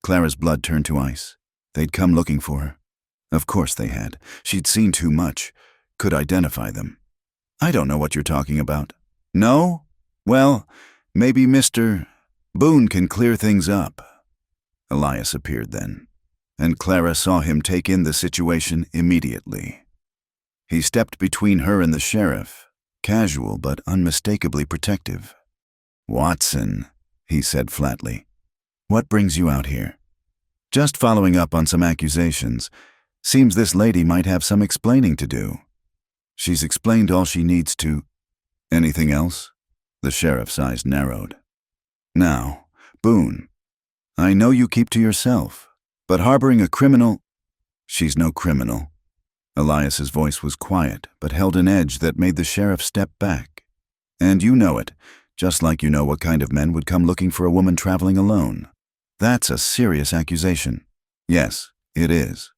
[SPEAKER 1] Clara's blood turned to ice. They'd come looking for her. Of course they had. She'd seen too much, could identify them. I don't know what you're talking about. No? Well, maybe Mr. Boone can clear things up. Elias appeared then, and Clara saw him take in the situation immediately. He stepped between her and the sheriff, casual but unmistakably protective. "Watson," he said flatly, "what brings you out here?" "Just following up on some accusations. Seems this lady might have some explaining to do." "She's explained all she needs to." "Anything else?" The sheriff's eyes narrowed. "Now, Boone, I know you keep to yourself, but harboring a criminal—" "She's no criminal." Elias's voice was quiet, but held an edge that made the sheriff step back. "And you know it, just like you know what kind of men would come looking for a woman traveling alone. That's a serious accusation." "Yes, it is."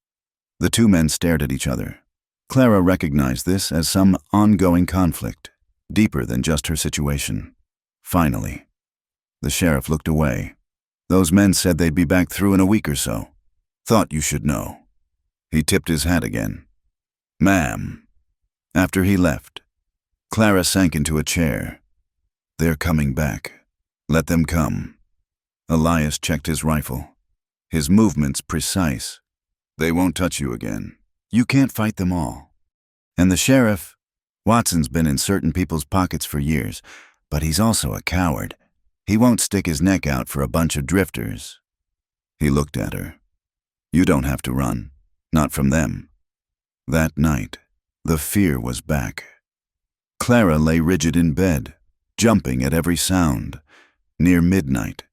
[SPEAKER 1] The two men stared at each other. Clara recognized this as some ongoing conflict, deeper than just her situation. Finally, the sheriff looked away. "Those men said they'd be back through in a week or so. Thought you should know." He tipped his hat again. "Ma'am." After he left, Clara sank into a chair. "They're coming back. Let them come." Elias checked his rifle, his movements precise. "They won't touch you again. You can't fight them all." And the sheriff, "Watson's been in certain people's pockets for years, but he's also a coward. He won't stick his neck out for a bunch of drifters." He looked at her. "You don't have to run. Not from them." That night, the fear was back. Clara lay rigid in bed, jumping at every sound. Near midnight,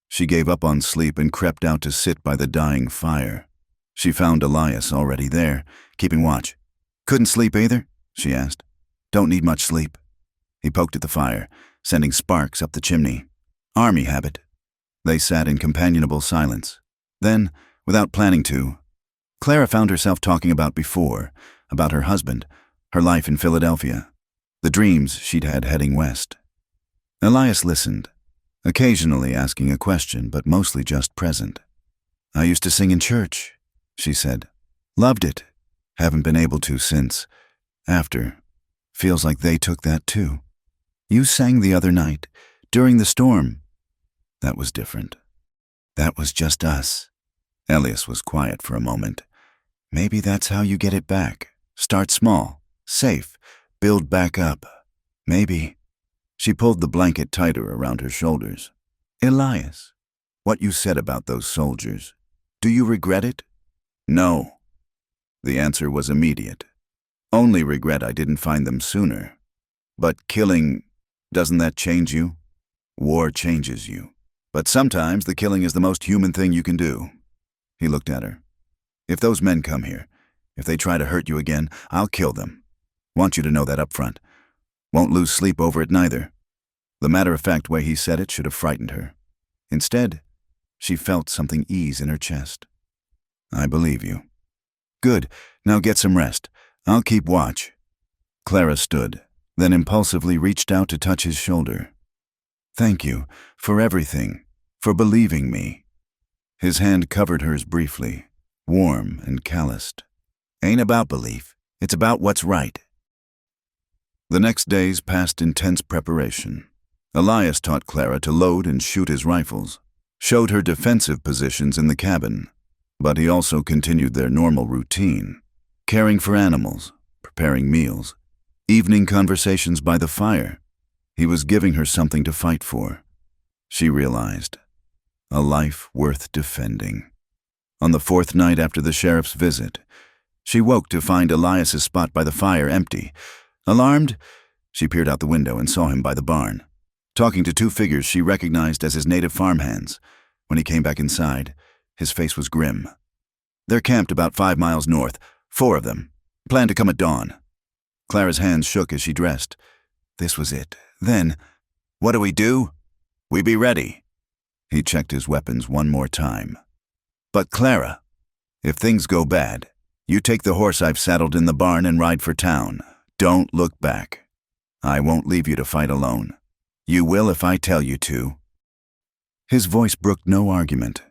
[SPEAKER 1] she gave up on sleep and crept out to sit by the dying fire. She found Elias already there, keeping watch. "Couldn't sleep either?" she asked. "Don't need much sleep." He poked at the fire, sending sparks up the chimney. "Army habit." They sat in companionable silence. Then, without planning to, Clara found herself talking about before, about her husband, her life in Philadelphia, the dreams she'd had heading west. Elias listened, occasionally asking a question, but mostly just present. "I used to sing in church," she said. "Loved it. Haven't been able to since. After. Feels like they took that too." "You sang the other night, during the storm." "That was different. That was just us." Elias was quiet for a moment. "Maybe that's how you get it back. Start small, safe, build back up. Maybe." She pulled the blanket tighter around her shoulders. "Elias, what you said about those soldiers, do you regret it?" "No." The answer was immediate. "Only regret I didn't find them sooner. But killing, doesn't that change you? War changes you. But sometimes the killing is the most human thing you can do." He looked at her. "If those men come here, if they try to hurt you again, I'll kill them. Want you to know that up front. Won't lose sleep over it neither." The matter-of-fact way he said it should have frightened her. Instead, she felt something ease in her chest. "I believe you." "Good. Now get some rest. I'll keep watch." Clara stood, then impulsively reached out to touch his shoulder. "Thank you for everything, for believing me." His hand covered hers briefly, warm and calloused. "Ain't about belief. It's about what's right." The next days passed in tense preparation. Elias taught Clara to load and shoot his rifles, showed her defensive positions in the cabin, but he also continued their normal routine, caring for animals, preparing meals, evening conversations by the fire. He was giving her something to fight for. She realized, a life worth defending. On the fourth night after the sheriff's visit, she woke to find Elias's spot by the fire empty. Alarmed, she peered out the window and saw him by the barn, talking to two figures she recognized as his native farmhands. When he came back inside, his face was grim. They're camped about 5 miles north, 4 of them. Plan to come at dawn. Clara's hands shook as she dressed. This was it. Then, what do we do? We be ready. He checked his weapons one more time. But Clara, if things go bad, you take the horse I've saddled in the barn and ride for town. Don't look back. I won't leave you to fight alone. You will if I tell you to. His voice brooked no argument.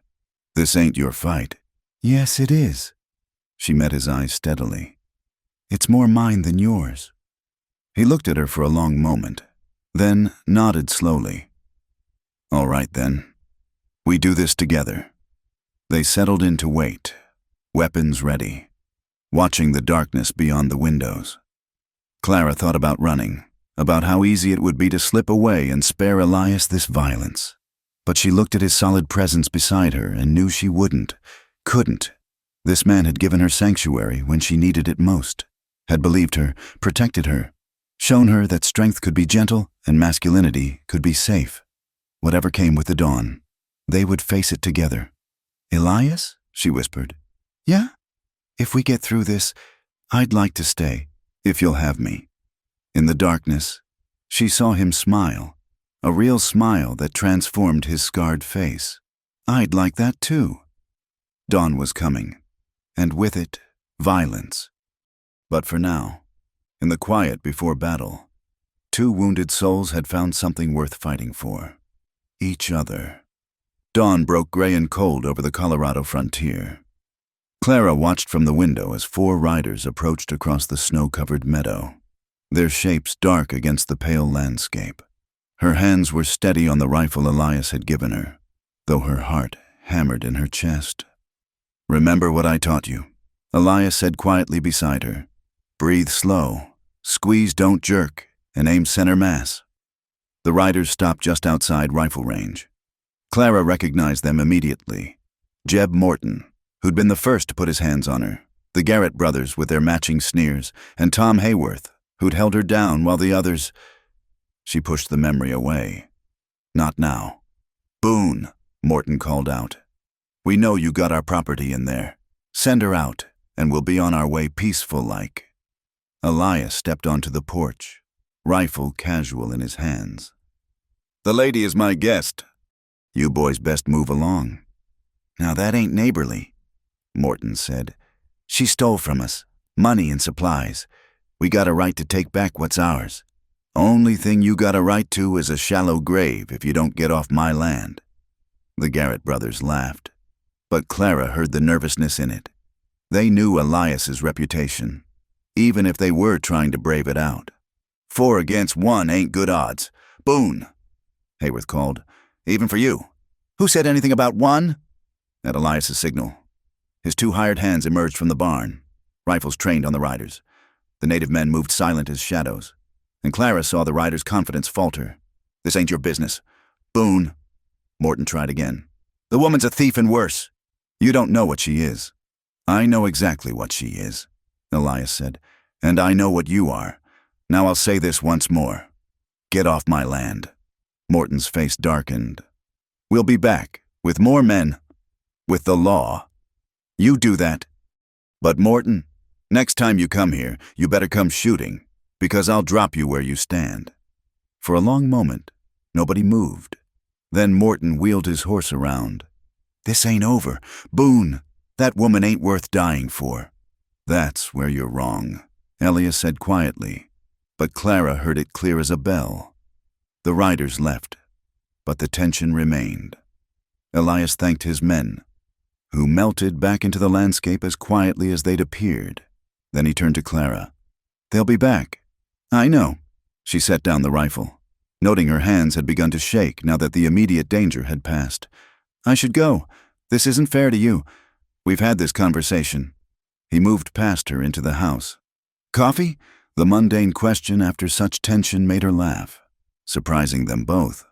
[SPEAKER 1] This ain't your fight. Yes, it is. She met his eyes steadily. It's more mine than yours. He looked at her for a long moment, then nodded slowly. All right, then. We do this together. They settled in to wait, weapons ready, watching the darkness beyond the windows. Clara thought about running, about how easy it would be to slip away and spare Elias this violence. But she looked at his solid presence beside her and knew she wouldn't, couldn't. This man had given her sanctuary when she needed it most, had believed her, protected her, shown her that strength could be gentle and masculinity could be safe. Whatever came with the dawn, they would face it together. Elias? She whispered. Yeah? If we get through this, I'd like to stay, if you'll have me. In the darkness, she saw him smile, a real smile that transformed his scarred face. I'd like that too. Dawn was coming, and with it, violence. But for now, in the quiet before battle, 2 wounded souls had found something worth fighting for. Each other. Dawn broke gray and cold over the Colorado frontier. Clara watched from the window as 4 riders approached across the snow-covered meadow, their shapes dark against the pale landscape. Her hands were steady on the rifle Elias had given her, though her heart hammered in her chest. Remember what I taught you, Elias said quietly beside her. Breathe slow, squeeze, don't jerk, and aim center mass. The riders stopped just outside rifle range. Clara recognized them immediately. Jeb Morton, who'd been the first to put his hands on her, the Garrett brothers with their matching sneers, and Tom Hayworth, who'd held her down while the others... She pushed the memory away. Not now. Boone, Morton called out. We know you got our property in there. Send her out, and we'll be on our way peaceful-like. Elias stepped onto the porch, rifle casual in his hands. The lady is my guest. You boys best move along. Now that ain't neighborly, Morton said. She stole from us, money and supplies. We got a right to take back what's ours. Only thing you got a right to is a shallow grave if you don't get off my land. The Garrett brothers laughed, but Clara heard the nervousness in it. They knew Elias's reputation, even if they were trying to brave it out. 4 against 1 ain't good odds. Boone, Hayworth called. Even for you. Who said anything about 1? At Elias's signal, his 2 hired hands emerged from the barn, rifles trained on the riders. The native men moved silent as shadows, and Clara saw the riders' confidence falter. This ain't your business. Boone, Morton tried again. The woman's a thief and worse. You don't know what she is. I know exactly what she is, Elias said, and I know what you are. Now I'll say this once more. Get off my land. Morton's face darkened. We'll be back, with more men, with the law. You do that. But Morton, next time you come here, you better come shooting, because I'll drop you where you stand. For a long moment, nobody moved. Then Morton wheeled his horse around. This ain't over. Boone, that woman ain't worth dying for. That's where you're wrong, Elias said quietly, but Clara heard it clear as a bell. The riders left, but the tension remained. Elias thanked his men, who melted back into the landscape as quietly as they'd appeared. Then he turned to Clara. They'll be back. I know. She set down the rifle, noting her hands had begun to shake now that the immediate danger had passed. I should go. This isn't fair to you. We've had this conversation. He moved past her into the house. Coffee? The mundane question after such tension made her laugh, surprising them both.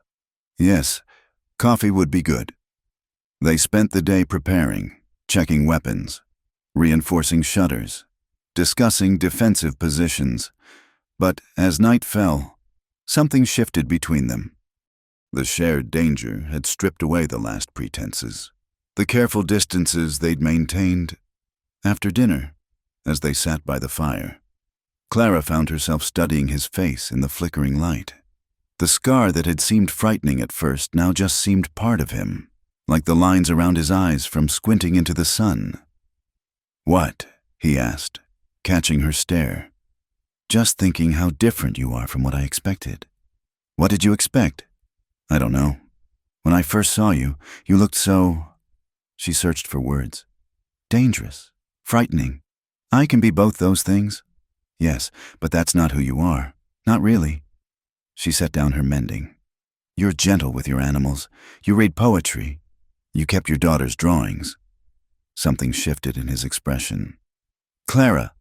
[SPEAKER 1] Yes, coffee would be good. They spent the day preparing, checking weapons, reinforcing shutters, discussing defensive positions. But as night fell, something shifted between them. The shared danger had stripped away the last pretenses. The careful distances they'd maintained After dinner, as they sat by the fire, Clara found herself studying his face in the flickering light. The scar that had seemed frightening at first now just seemed part of him, like the lines around his eyes from squinting into the sun. "What?" he asked, catching her stare. "Just thinking how different you are from what I expected." "What did you expect?" "I don't know. When I first saw you, you looked so—" She searched for words. "Dangerous. Frightening. I can be both those things." "Yes, but that's not who you are. Not really." She set down her mending. "You're gentle with your animals. You read poetry. You kept your daughter's drawings." Something shifted in his expression. "Clara,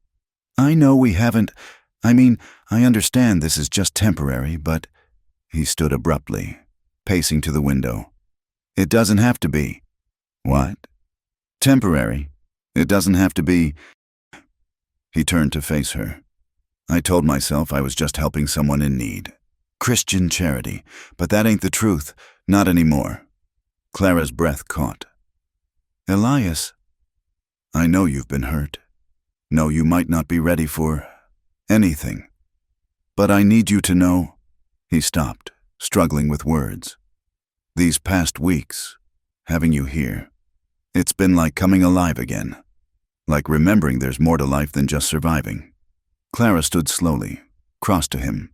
[SPEAKER 1] I know we haven't— I understand this is just temporary, but—" He stood abruptly, pacing to the window. "It doesn't have to be." "What?" "Temporary. It doesn't have to be—" He turned to face her. "I told myself I was just helping someone in need. Christian charity. But that ain't the truth. Not anymore." Clara's breath caught. "Elias, I know you've been hurt. No, you might not be ready for anything. But I need you to know—" He stopped, struggling with words. "These past weeks, having you here, it's been like coming alive again. Like remembering there's more to life than just surviving." Clara stood slowly, crossed to him.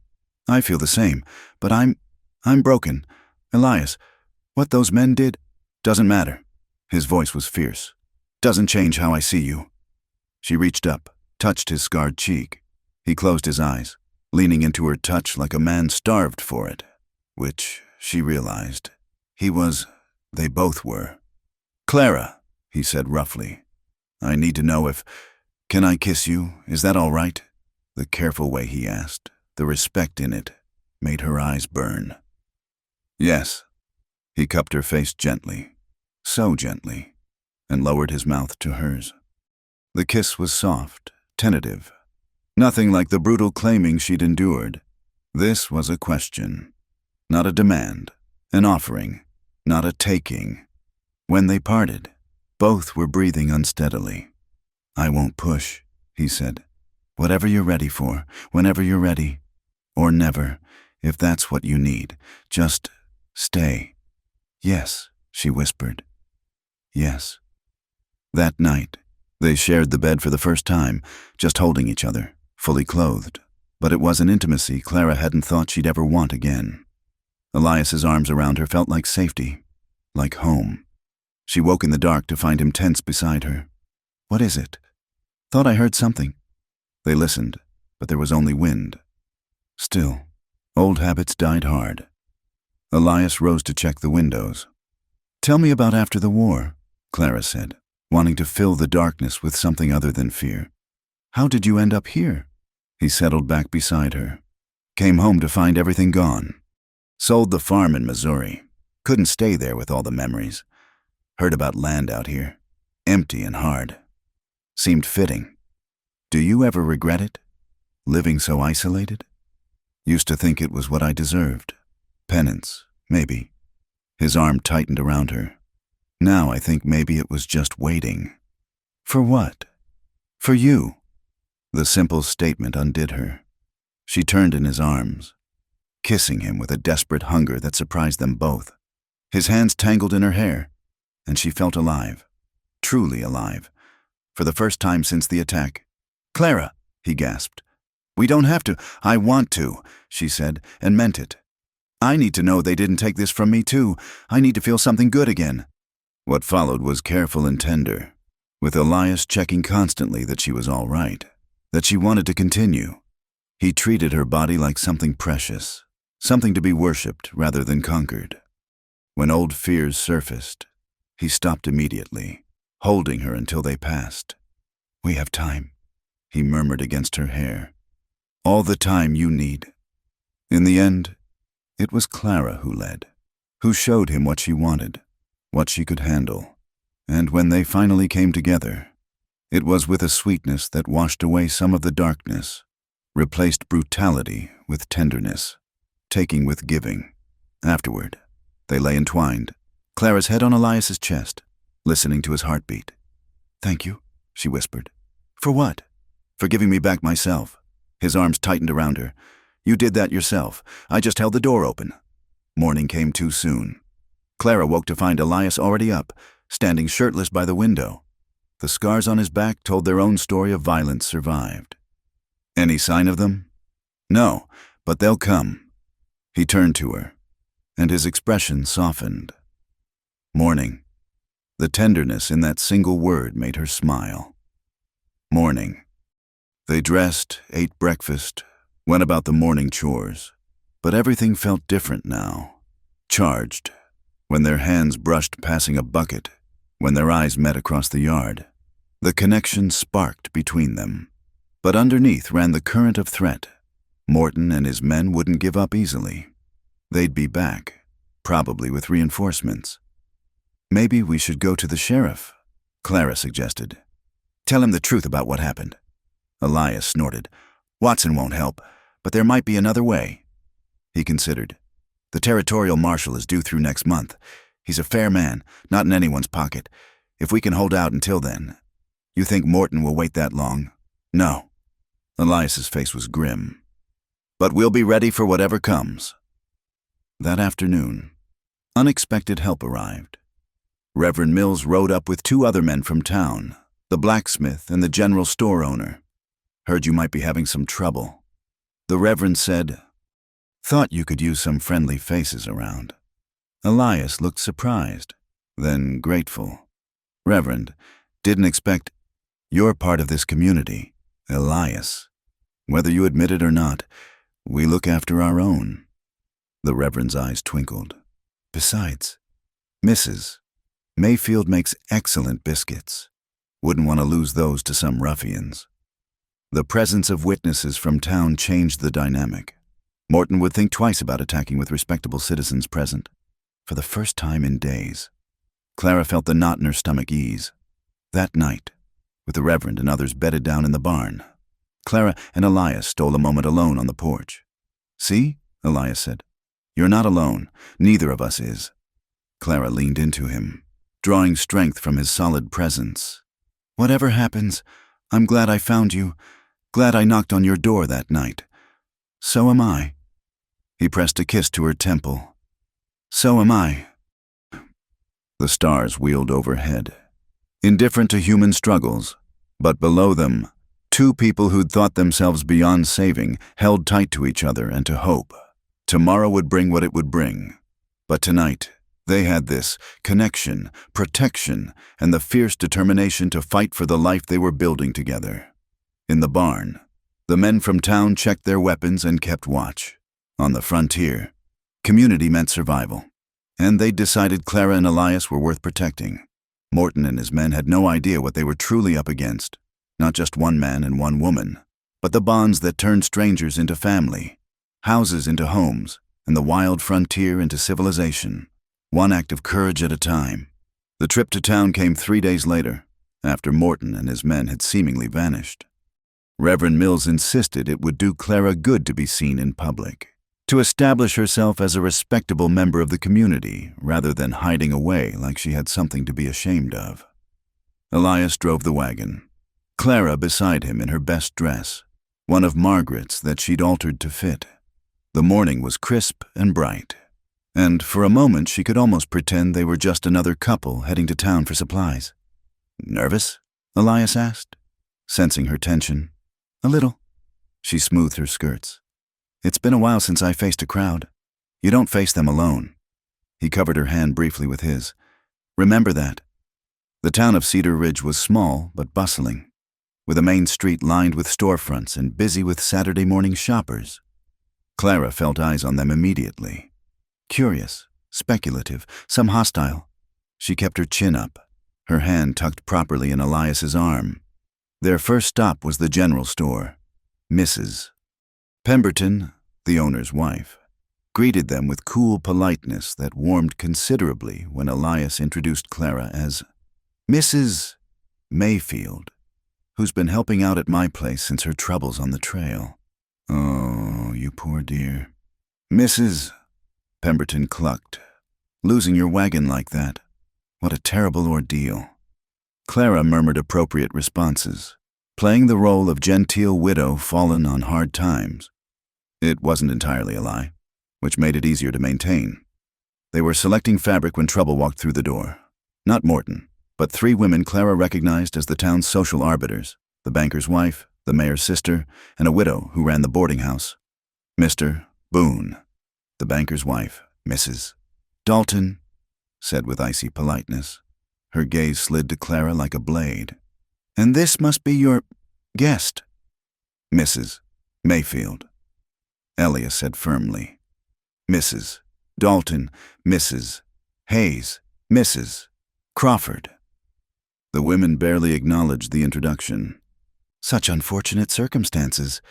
[SPEAKER 1] "I feel the same, but I'm broken. Elias, what those men did doesn't matter." His voice was fierce. "Doesn't change how I see you." She reached up, touched his scarred cheek. He closed his eyes, leaning into her touch like a man starved for it, which, she realized, they both were. "Clara," he said roughly, "I need to know if— Can I kiss you? Is that all right?" The careful way he asked, the respect in it, made her eyes burn. "Yes." He cupped her face gently, so gently, and lowered his mouth to hers. The kiss was soft, tentative. Nothing like the brutal claiming she'd endured. This was a question, not a demand, an offering, not a taking. When they parted, both were breathing unsteadily. "I won't push," he said. "Whatever you're ready for, whenever you're ready. Or never, if that's what you need. Just stay." "Yes," she whispered. "Yes." That night, they shared the bed for the first time, just holding each other, fully clothed. But it was an intimacy Clara hadn't thought she'd ever want again. Elias's arms around her felt like safety, like home. She woke in the dark to find him tense beside her. "What is it?" "Thought I heard something." They listened, but there was only wind. Still, old habits died hard. Elias rose to check the windows. "Tell me about after the war," Clara said, wanting to fill the darkness with something other than fear. "How did you end up here?" He settled back beside her. "Came home to find everything gone. Sold the farm in Missouri. Couldn't stay there with all the memories. Heard about land out here. Empty and hard. Seemed fitting. Do you ever regret it? Living so isolated? Used to think it was what I deserved. Penance, maybe." His arm tightened around her. "Now I think maybe it was just waiting." "For what?" "For you." The simple statement undid her. She turned in his arms, kissing him with a desperate hunger that surprised them both. His hands tangled in her hair, and she felt alive, truly alive, for the first time since the attack. "Clara," he gasped. "We don't have to." "I want to," she said, and meant it. "I need to know they didn't take this from me too. I need to feel something good again." What followed was careful and tender, with Elias checking constantly that she was all right, that she wanted to continue. He treated her body like something precious, something to be worshipped rather than conquered. When old fears surfaced, he stopped immediately, holding her until they passed. "We have time," he murmured against her hair. "All the time you need." In the end, it was Clara who led, who showed him what she wanted, what she could handle. And when they finally came together, it was with a sweetness that washed away some of the darkness, replaced brutality with tenderness, taking with giving. Afterward, they lay entwined, Clara's head on Elias's chest, listening to his heartbeat. "Thank you," she whispered. For what? For giving me back myself. His arms tightened around her. You did that yourself. I just held the door open. Morning came too soon. Clara woke to find Elias already up, standing shirtless by the window. The scars on his back told their own story of violence survived. Any sign of them? No, but they'll come. He turned to her, and his expression softened. Morning. The tenderness in that single word made her smile. Morning. They dressed, ate breakfast, went about the morning chores, but everything felt different now. Charged. When their hands brushed passing a bucket, when their eyes met across the yard, the connection sparked between them. But underneath ran the current of threat. Morton and his men wouldn't give up easily. They'd be back, probably with reinforcements. Maybe we should go to the sheriff, Clara suggested. Tell him the truth about what happened. Elias snorted. Watson won't help, but there might be another way. He considered. The territorial marshal is due through next month. He's a fair man, not in anyone's pocket. If we can hold out until then. You think Morton will wait that long? No. Elias's face was grim. But we'll be ready for whatever comes. That afternoon, unexpected help arrived. Reverend Mills rode up with 2 other men from town, the blacksmith and the general store owner. Heard you might be having some trouble. The Reverend said, Thought you could use some friendly faces around. Elias looked surprised, then grateful. Reverend, didn't expect. You're part of this community, Elias. Whether you admit it or not, we look after our own. The Reverend's eyes twinkled. Besides, Mrs. Mayfield makes excellent biscuits. Wouldn't want to lose those to some ruffians. The presence of witnesses from town changed the dynamic. Morton would think twice about attacking with respectable citizens present. For the first time in days, Clara felt the knot in her stomach ease. That night, with the Reverend and others bedded down in the barn, Clara and Elias stole a moment alone on the porch. See, Elias said. You're not alone. Neither of us is. Clara leaned into him, drawing strength from his solid presence. Whatever happens, I'm glad I found you. Glad I knocked on your door that night. So am I. He pressed a kiss to her temple. So am I. The stars wheeled overhead, indifferent to human struggles, but below them, 2 people who'd thought themselves beyond saving held tight to each other and to hope. Tomorrow would bring what it would bring. But tonight, they had this connection, protection, and the fierce determination to fight for the life they were building together. In the barn, the men from town checked their weapons and kept watch. On the frontier, community meant survival, and they'd decided Clara and Elias were worth protecting. Morton and his men had no idea what they were truly up against. Not just one man and one woman, but the bonds that turned strangers into family, houses into homes, and the wild frontier into civilization. One act of courage at a time. The trip to town came 3 days later, after Morton and his men had seemingly vanished. Reverend Mills insisted it would do Clara good to be seen in public, to establish herself as a respectable member of the community rather than hiding away like she had something to be ashamed of. Elias drove the wagon, Clara beside him in her best dress, one of Margaret's that she'd altered to fit. The morning was crisp and bright, and for a moment she could almost pretend they were just another couple heading to town for supplies. Nervous? Elias asked, sensing her tension. A little. She smoothed her skirts. It's been a while since I faced a crowd. You don't face them alone. He covered her hand briefly with his. Remember that. The town of Cedar Ridge was small but bustling, with a main street lined with storefronts and busy with Saturday morning shoppers. Clara felt eyes on them immediately. Curious, speculative, some hostile. She kept her chin up, her hand tucked properly in Elias's arm. Their first stop was the general store. Mrs. Pemberton, the owner's wife, greeted them with cool politeness that warmed considerably when Elias introduced Clara as Mrs. Mayfield, who's been helping out at my place since her troubles on the trail. Oh, you poor dear. Mrs. Pemberton clucked. Losing your wagon like that. What a terrible ordeal. Clara murmured appropriate responses, playing the role of genteel widow fallen on hard times. It wasn't entirely a lie, which made it easier to maintain. They were selecting fabric when trouble walked through the door. Not Morton, but 3 women Clara recognized as the town's social arbiters, the banker's wife, the mayor's sister, and a widow who ran the boarding house. Mr. Boone, the banker's wife, Mrs. Dalton, said with icy politeness. Her gaze slid to Clara like a blade. And this must be your guest. Mrs. Mayfield, Elia said firmly. Mrs. Dalton, Mrs. Hayes, Mrs. Crawford. The women barely acknowledged the introduction. Such unfortunate circumstances,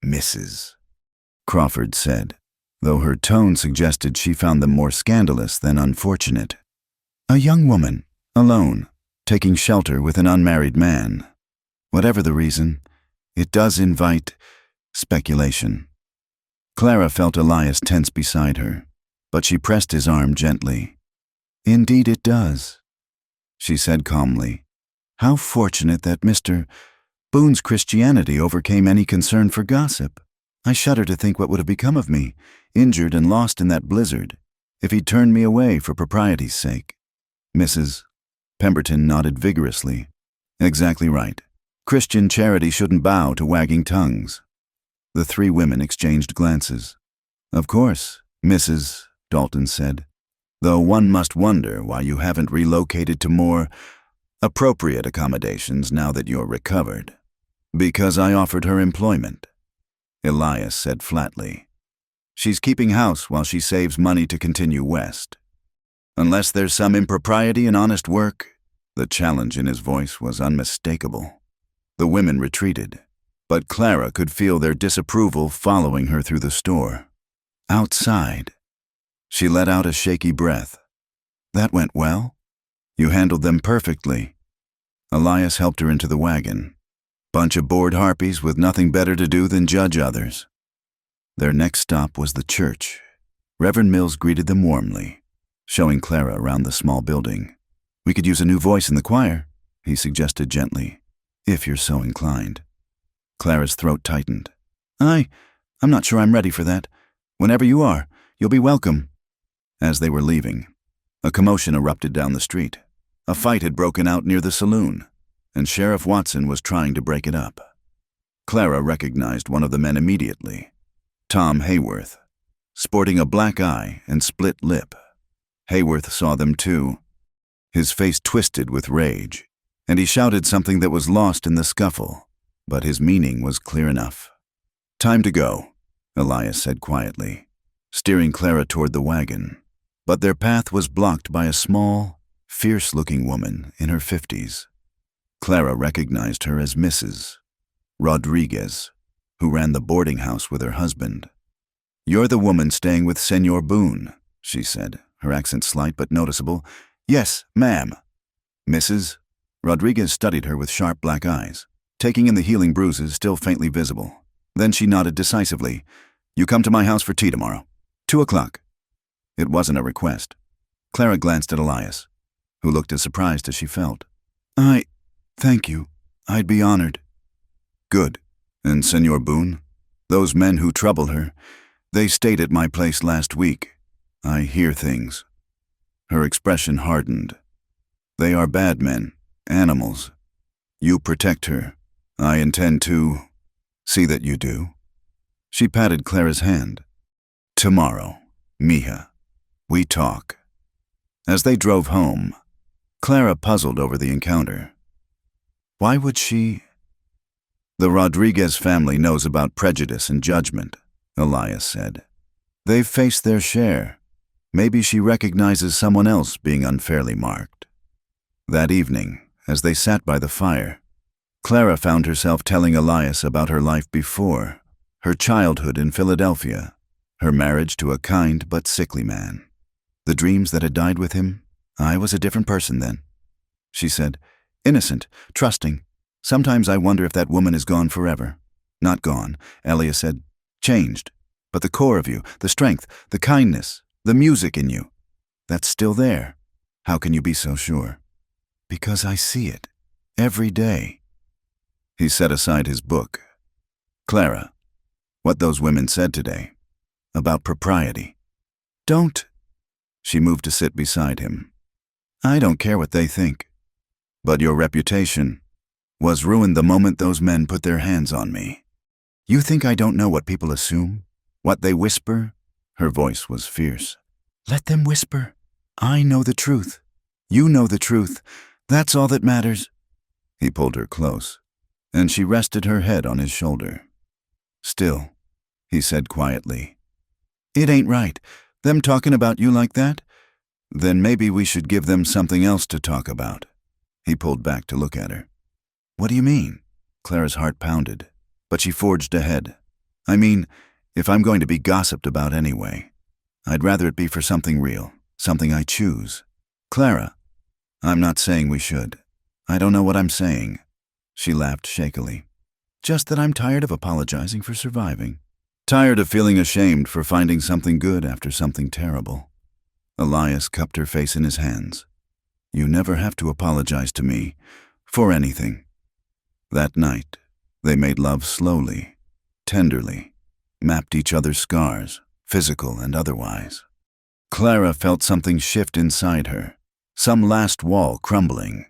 [SPEAKER 1] Mrs. Crawford said, though her tone suggested she found them more scandalous than unfortunate. A young woman, alone, taking shelter with an unmarried man. Whatever the reason, it does invite speculation. Clara felt Elias tense beside her, but she pressed his arm gently. Indeed it does, she said calmly. How fortunate that Mr. Boone's Christianity overcame any concern for gossip. I shudder to think what would have become of me, injured and lost in that blizzard, if he'd turned me away for propriety's sake. Mrs. Pemberton nodded vigorously. Exactly right. Christian charity shouldn't bow to wagging tongues. The 3 women exchanged glances. Of course, Mrs. Dalton said, though one must wonder why you haven't relocated to more appropriate accommodations now that you're recovered. Because I offered her employment, Elias said flatly. She's keeping house while she saves money to continue west. Unless there's some impropriety in honest work, the challenge in his voice was unmistakable. The women retreated, but Clara could feel their disapproval following her through the store. Outside, she let out a shaky breath. That went well? You handled them perfectly. Elias helped her into the wagon. Bunch of bored harpies with nothing better to do than judge others. Their next stop was the church. Reverend Mills greeted them warmly, showing Clara around the small building. We could use a new voice in the choir, he suggested gently, if you're so inclined. Clara's throat tightened. I'm not sure I'm ready for that. Whenever you are, you'll be welcome. As they were leaving, a commotion erupted down the street. A fight had broken out near the saloon, and Sheriff Watson was trying to break it up. Clara recognized one of the men immediately, Tom Hayworth, sporting a black eye and split lip. Hayworth saw them too. His face twisted with rage, and he shouted something that was lost in the scuffle, but his meaning was clear enough. Time to go, Elias said quietly, steering Clara toward the wagon. But their path was blocked by a small, fierce-looking woman in her 50s. Clara recognized her as Mrs. Rodriguez, who ran the boarding house with her husband. You're the woman staying with Senor Boone, she said, her accent slight but noticeable. Yes, ma'am. Mrs. Rodriguez studied her with sharp black eyes, taking in the healing bruises still faintly visible. Then she nodded decisively. You come to my house for tea tomorrow. 2 o'clock. It wasn't a request. Clara glanced at Elias, who looked as surprised as she felt. Thank you. I'd be honored. Good. And Senor Boone? Those men who trouble her, they stayed at my place last week. I hear things. Her expression hardened. They are bad men, animals. You protect her. I intend to see that you do. She patted Clara's hand. Tomorrow, mija. We talk. As they drove home, Clara puzzled over the encounter. Why would she? The Rodriguez family knows about prejudice and judgment, Elias said. They've faced their share. Maybe she recognizes someone else being unfairly marked. That evening, as they sat by the fire, Clara found herself telling Elias about her life before, her childhood in Philadelphia, her marriage to a kind but sickly man. The dreams that had died with him, I was a different person then, she said. Innocent, trusting. Sometimes I wonder if that woman is gone forever. Not gone, Elia said. Changed. But the core of you, the strength, the kindness, the music in you, that's still there. How can you be so sure? Because I see it. Every day. He set aside his book. Clara, what those women said today. About propriety. Don't. She moved to sit beside him. I don't care what they think. But your reputation was ruined the moment those men put their hands on me. You think I don't know what people assume? What they whisper? Her voice was fierce. Let them whisper. I know the truth. You know the truth. That's all that matters. He pulled her close, and she rested her head on his shoulder. Still, he said quietly, it ain't right. Them talking about you like that? Then maybe we should give them something else to talk about. He pulled back to look at her. What do you mean? Clara's heart pounded, but she forged ahead. I mean, if I'm going to be gossiped about anyway, I'd rather it be for something real, something I choose. Clara, I'm not saying we should. I don't know what I'm saying. She laughed shakily. Just that I'm tired of apologizing for surviving. Tired of feeling ashamed for finding something good after something terrible. Elias cupped her face in his hands. You never have to apologize to me for anything. That night, they made love slowly, tenderly, mapped each other's scars, physical and otherwise. Clara felt something shift inside her, some last wall crumbling.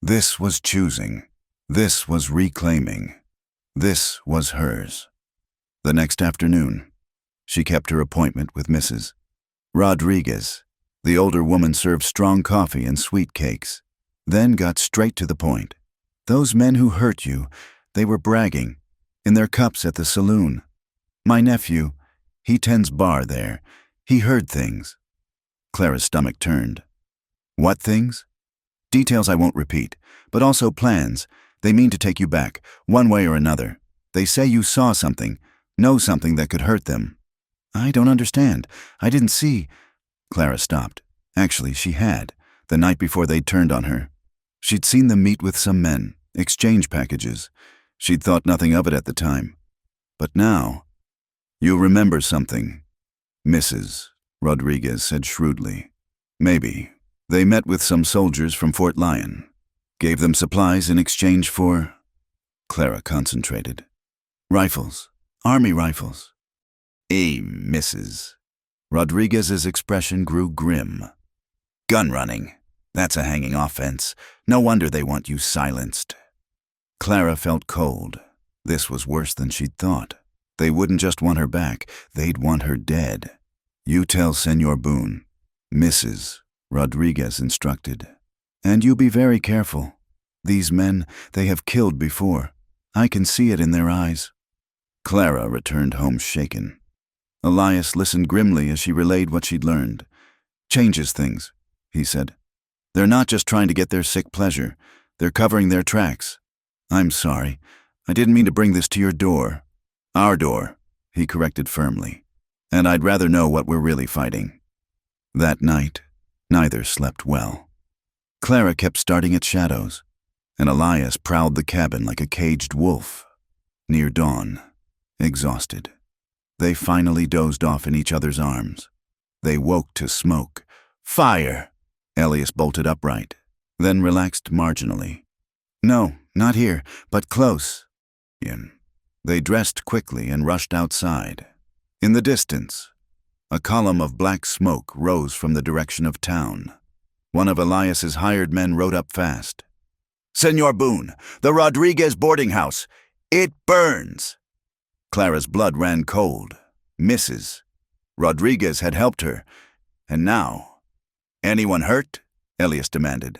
[SPEAKER 1] This was choosing. This was reclaiming. This was hers. The next afternoon, she kept her appointment with Mrs. Rodriguez. The older woman served strong coffee and sweet cakes, then got straight to the point. Those men who hurt you, they were bragging, in their cups at the saloon. My nephew, he tends bar there. He heard things. Clara's stomach turned. What things? Details I won't repeat, but also plans. They mean to take you back, one way or another. They say you saw something, know something that could hurt them. I don't understand. I didn't see. Clara stopped. Actually, she had, the night before they'd turned on her. She'd seen them meet with some men, exchange packages. She'd thought nothing of it at the time. But now, you remember something, Mrs. Rodriguez said shrewdly. Maybe. They met with some soldiers from Fort Lyon, gave them supplies in exchange for... Clara concentrated. Rifles. Army rifles. Mrs. Rodriguez's expression grew grim. Gun running. That's a hanging offense. No wonder they want you silenced. Clara felt cold. This was worse than she'd thought. They wouldn't just want her back, they'd want her dead. You tell Senor Boone, Mrs. Rodriguez instructed. And you be very careful. These men, they have killed before. I can see it in their eyes. Clara returned home shaken. Elias listened grimly as she relayed what she'd learned. Changes things, he said. They're not just trying to get their sick pleasure. They're covering their tracks. I'm sorry. I didn't mean to bring this to your door. Our door, he corrected firmly. And I'd rather know what we're really fighting. That night, neither slept well. Clara kept starting at shadows, and Elias prowled the cabin like a caged wolf. Near dawn, exhausted, they finally dozed off in each other's arms. They woke to smoke. Fire! Elias bolted upright, then relaxed marginally. No, not here, but close. They dressed quickly and rushed outside. In the distance, a column of black smoke rose from the direction of town. One of Elias's hired men rode up fast. Senor Boone, the Rodriguez boarding house. It burns! Clara's blood ran cold. Mrs. Rodriguez had helped her, and now... Anyone hurt? Elias demanded.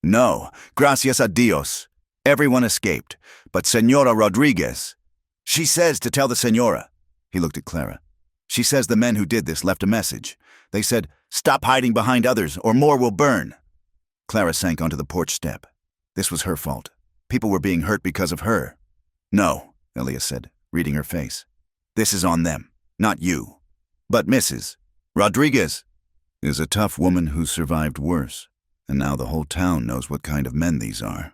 [SPEAKER 1] No, gracias a Dios. Everyone escaped, but Senora Rodriguez... She says to tell the Senora. He looked at Clara. She says the men who did this left a message. They said, stop hiding behind others or more will burn. Clara sank onto the porch step. This was her fault. People were being hurt because of her. No, Elias said, reading her face. This is on them, not you. But Mrs. Rodriguez is a tough woman who survived worse, and now the whole town knows what kind of men these are.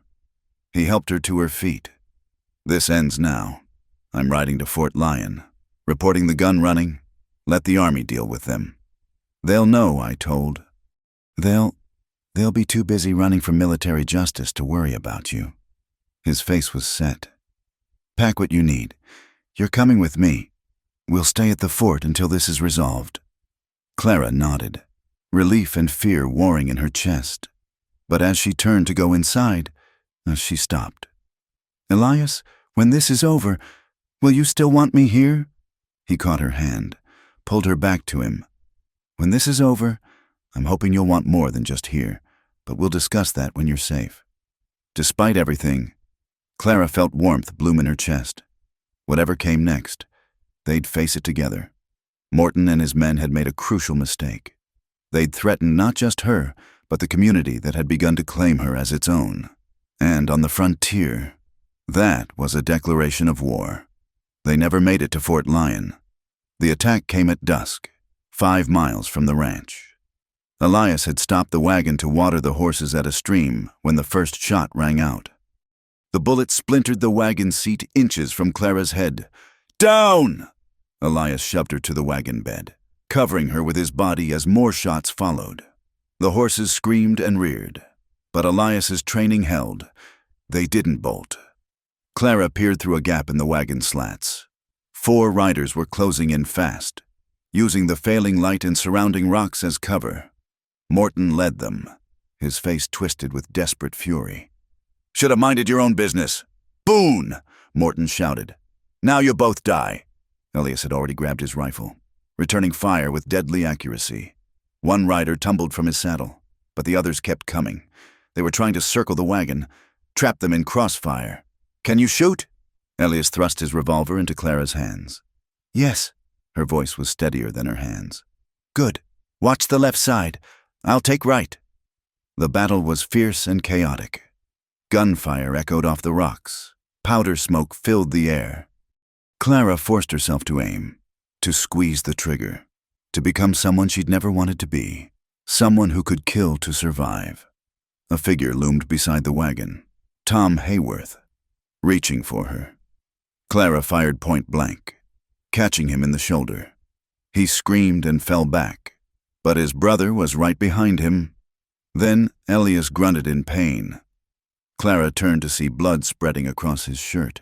[SPEAKER 1] He helped her to her feet. This ends now. I'm riding to Fort Lyon, reporting the gun running. Let the army deal with them. They'll know, I told. They'll be too busy running from military justice to worry about you. His face was set. Pack what you need. You're coming with me. We'll stay at the fort until this is resolved. Clara nodded, relief and fear warring in her chest. But as she turned to go inside, she stopped. Elias, when this is over, will you still want me here? He caught her hand, pulled her back to him. When this is over, I'm hoping you'll want more than just here, but we'll discuss that when you're safe. Despite everything, Clara felt warmth bloom in her chest. Whatever came next, they'd face it together. Morton and his men had made a crucial mistake. They'd threatened not just her, but the community that had begun to claim her as its own. And on the frontier, that was a declaration of war. They never made it to Fort Lyon. The attack came at dusk, 5 miles from the ranch. Elias had stopped the wagon to water the horses at a stream when the first shot rang out. The bullet splintered the wagon seat inches from Clara's head. Down! Elias shoved her to the wagon bed, covering her with his body as more shots followed. The horses screamed and reared, but Elias's training held. They didn't bolt. Clara peered through a gap in the wagon slats. 4 riders were closing in fast, using the failing light and surrounding rocks as cover. Morton led them, his face twisted with desperate fury. Should have minded your own business. Boone! Morton shouted. Now you both die. Elias had already grabbed his rifle, returning fire with deadly accuracy. One rider tumbled from his saddle, but the others kept coming. They were trying to circle the wagon, trap them in crossfire. Can you shoot? Elias thrust his revolver into Clara's hands. Yes. Her voice was steadier than her hands. Good. Watch the left side. I'll take right. The battle was fierce and chaotic. Gunfire echoed off the rocks. Powder smoke filled the air. Clara forced herself to aim, to squeeze the trigger, to become someone she'd never wanted to be, someone who could kill to survive. A figure loomed beside the wagon, Tom Hayworth, reaching for her. Clara fired point blank, catching him in the shoulder. He screamed and fell back, but his brother was right behind him. Then Elias grunted in pain. Clara turned to see blood spreading across his shirt.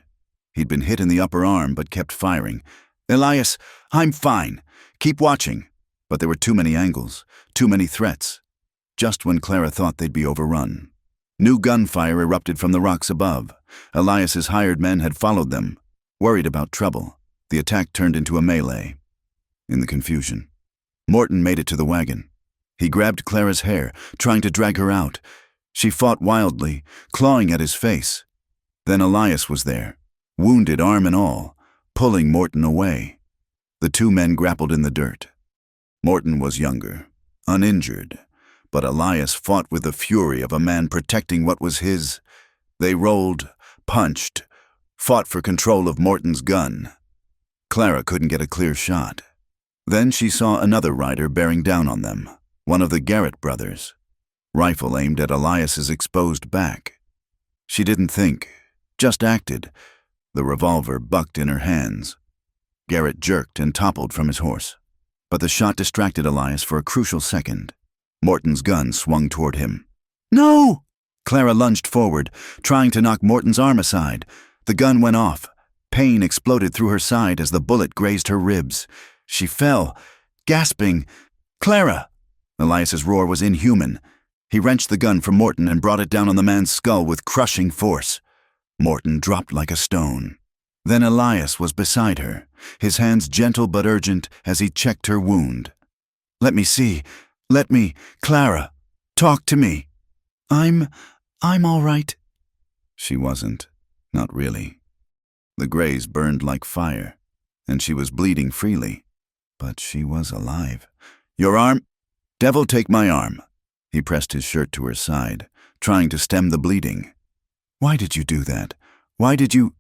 [SPEAKER 1] He'd been hit in the upper arm but kept firing. Elias, I'm fine. Keep watching. But there were too many angles, too many threats. Just when Clara thought they'd be overrun, new gunfire erupted from the rocks above. Elias's hired men had followed them. Worried about trouble, the attack turned into a melee. In the confusion, Morton made it to the wagon. He grabbed Clara's hair, trying to drag her out. She fought wildly, clawing at his face. Then Elias was there, wounded arm and all, pulling Morton away. The 2 men grappled in the dirt. Morton was younger, uninjured, but Elias fought with the fury of a man protecting what was his. They rolled, punched, fought for control of Morton's gun. Clara couldn't get a clear shot. Then she saw another rider bearing down on them, one of the Garrett brothers. Rifle aimed at Elias's exposed back. She didn't think, just acted. The revolver bucked in her hands. Garrett jerked and toppled from his horse. But the shot distracted Elias for a crucial second. Morton's gun swung toward him. No! Clara lunged forward, trying to knock Morton's arm aside. The gun went off. Pain exploded through her side as the bullet grazed her ribs. She fell, gasping. Clara! Elias's roar was inhuman. He wrenched the gun from Morton and brought it down on the man's skull with crushing force. Morton dropped like a stone. Then Elias was beside her, his hands gentle but urgent as he checked her wound. Let me see. Let me. Clara. Talk to me. I'm all right. She wasn't. Not really. The graze burned like fire, and she was bleeding freely. But she was alive. Your arm? Devil take my arm. He pressed his shirt to her side, trying to stem the bleeding. Why did you do that? Why did you...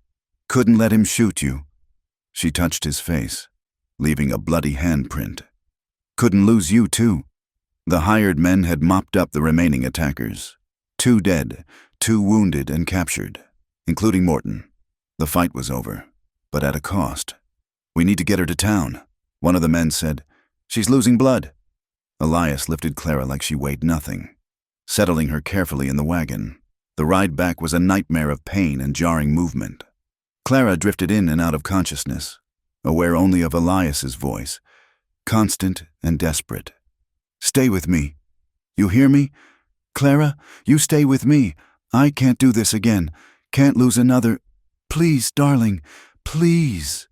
[SPEAKER 1] Couldn't let him shoot you. She touched his face, leaving a bloody handprint. Couldn't lose you, too. The hired men had mopped up the remaining attackers. 2 dead, 2 wounded and captured, including Morton. The fight was over, but at a cost. We need to get her to town, one of the men said. She's losing blood. Elias lifted Clara like she weighed nothing. settling her carefully in the wagon. The ride back was a nightmare of pain and jarring movement. Clara drifted in and out of consciousness, aware only of Elias's voice, constant and desperate. "Stay with me. You hear me? Clara, you stay with me. I can't do this again. Can't lose another. Please, darling, please."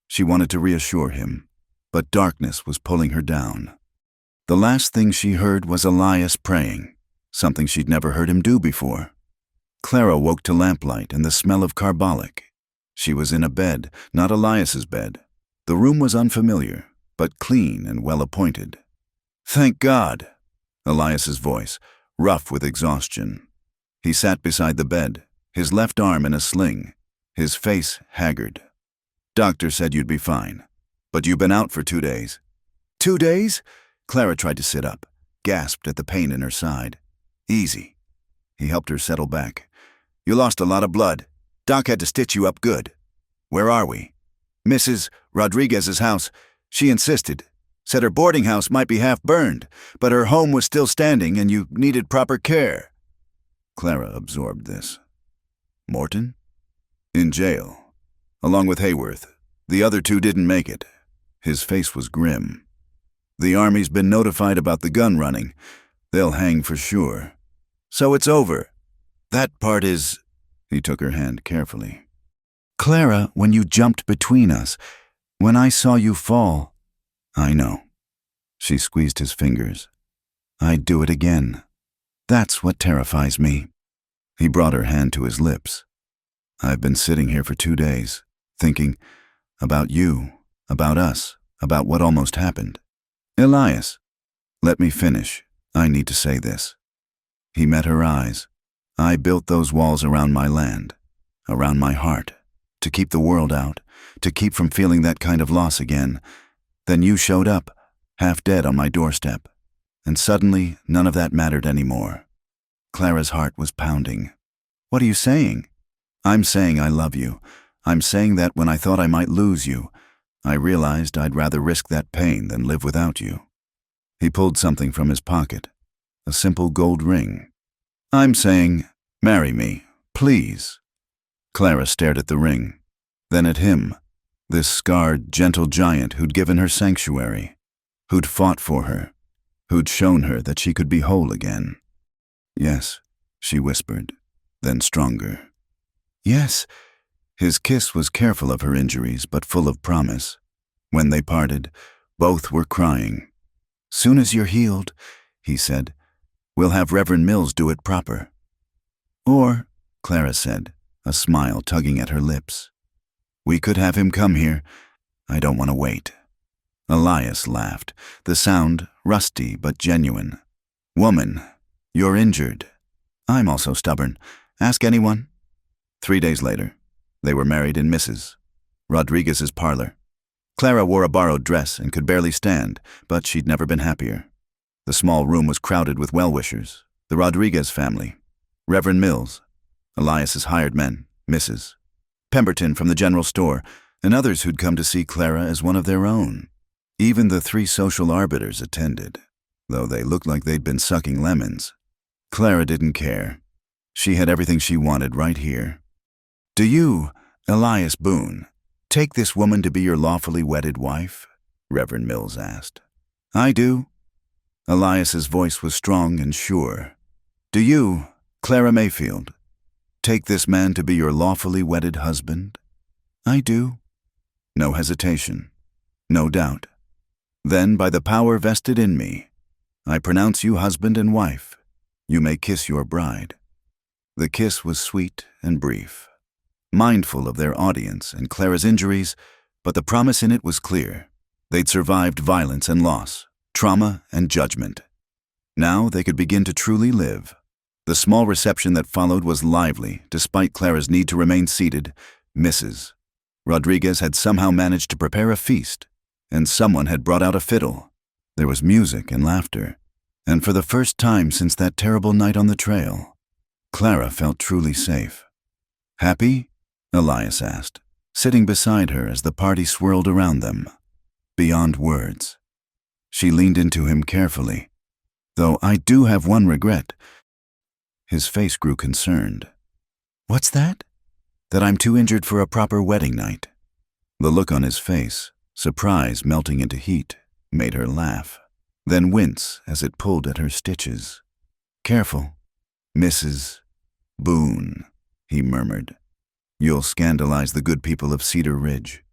[SPEAKER 1] She wanted to reassure him, but darkness was pulling her down. The last thing she heard was Elias praying, something she'd never heard him do before. Clara woke to lamplight and the smell of carbolic. She was in a bed, not Elias's bed. The room was unfamiliar, but clean and well-appointed. "Thank God," Elias's voice, rough with exhaustion. He sat beside the bed, his left arm in a sling, his face haggard. "Doctor said you'd be fine, but you've been out for 2 days." "2 days?" Clara tried to sit up, gasped at the pain in her side. "Easy." He helped her settle back. "You lost a lot of blood. Doc had to stitch you up good. Where are we?" "Mrs. Rodriguez's house. She insisted. Said her boarding house might be half burned, but her home was still standing and you needed proper care." Clara absorbed this. "Morton?" "In jail, along with Hayworth. The other 2 didn't make it." His face was grim. "The Army's been notified about the gun running. They'll hang for sure. So it's over. That part is—" He took her hand carefully. "Clara, when you jumped between us, when I saw you fall—" "I know." She squeezed his fingers. "I'd do it again. That's what terrifies me." He brought her hand to his lips. "I've been sitting here for 2 days, thinking about you, about us, about what almost happened. Elias, let me finish. I need to say this." He met her eyes. "I built those walls around my land, around my heart, to keep the world out, to keep from feeling that kind of loss again. Then you showed up, half dead on my doorstep, and suddenly none of that mattered anymore." Clara's heart was pounding. "What are you saying?" "I'm saying I love you. I'm saying that when I thought I might lose you, I realized I'd rather risk that pain than live without you." He pulled something from his pocket, a simple gold ring. "I'm saying, marry me, please." Clara stared at the ring, then at him, this scarred, gentle giant who'd given her sanctuary, who'd fought for her, who'd shown her that she could be whole again. "Yes," she whispered, then stronger. "Yes." His kiss was careful of her injuries, but full of promise. When they parted, both were crying. "Soon as you're healed," he said, "we'll have Reverend Mills do it proper." "Or," Clara said, a smile tugging at her lips, "we could have him come here. I don't want to wait." Elias laughed, the sound rusty but genuine. "Woman, you're injured. I'm also stubborn. Ask anyone." 3 days later, they were married in Mrs. Rodriguez's parlor. Clara wore a borrowed dress and could barely stand, but she'd never been happier. The small room was crowded with well-wishers, the Rodriguez family, Reverend Mills, Elias's hired men, Mrs. Pemberton from the general store, and others who'd come to see Clara as one of their own. Even the 3 social arbiters attended, though they looked like they'd been sucking lemons. Clara didn't care. She had everything she wanted right here. "Do you, Elias Boone, take this woman to be your lawfully wedded wife?" Reverend Mills asked. "I do." Elias's voice was strong and sure. "Do you, Clara Mayfield, take this man to be your lawfully wedded husband?" "I do." No hesitation, no doubt. "Then, by the power vested in me, I pronounce you husband and wife. You may kiss your bride." The kiss was sweet and brief, mindful of their audience and Clara's injuries, but the promise in it was clear. They'd survived violence and loss, trauma and judgment. Now they could begin to truly live. The small reception that followed was lively, despite Clara's need to remain seated. Mrs. Rodriguez had somehow managed to prepare a feast, and someone had brought out a fiddle. There was music and laughter, and for the first time since that terrible night on the trail, Clara felt truly safe. "Happy?" Elias asked, sitting beside her as the party swirled around them. "Beyond words." She leaned into him carefully. "Though I do have one regret. His face grew concerned. "What's that?" "That I'm too injured for a proper wedding night." The look on his face, surprise melting into heat, made her laugh, then wince as it pulled at her stitches. "Careful, Mrs. Boone," he murmured. "You'll scandalize the good people of Cedar Ridge."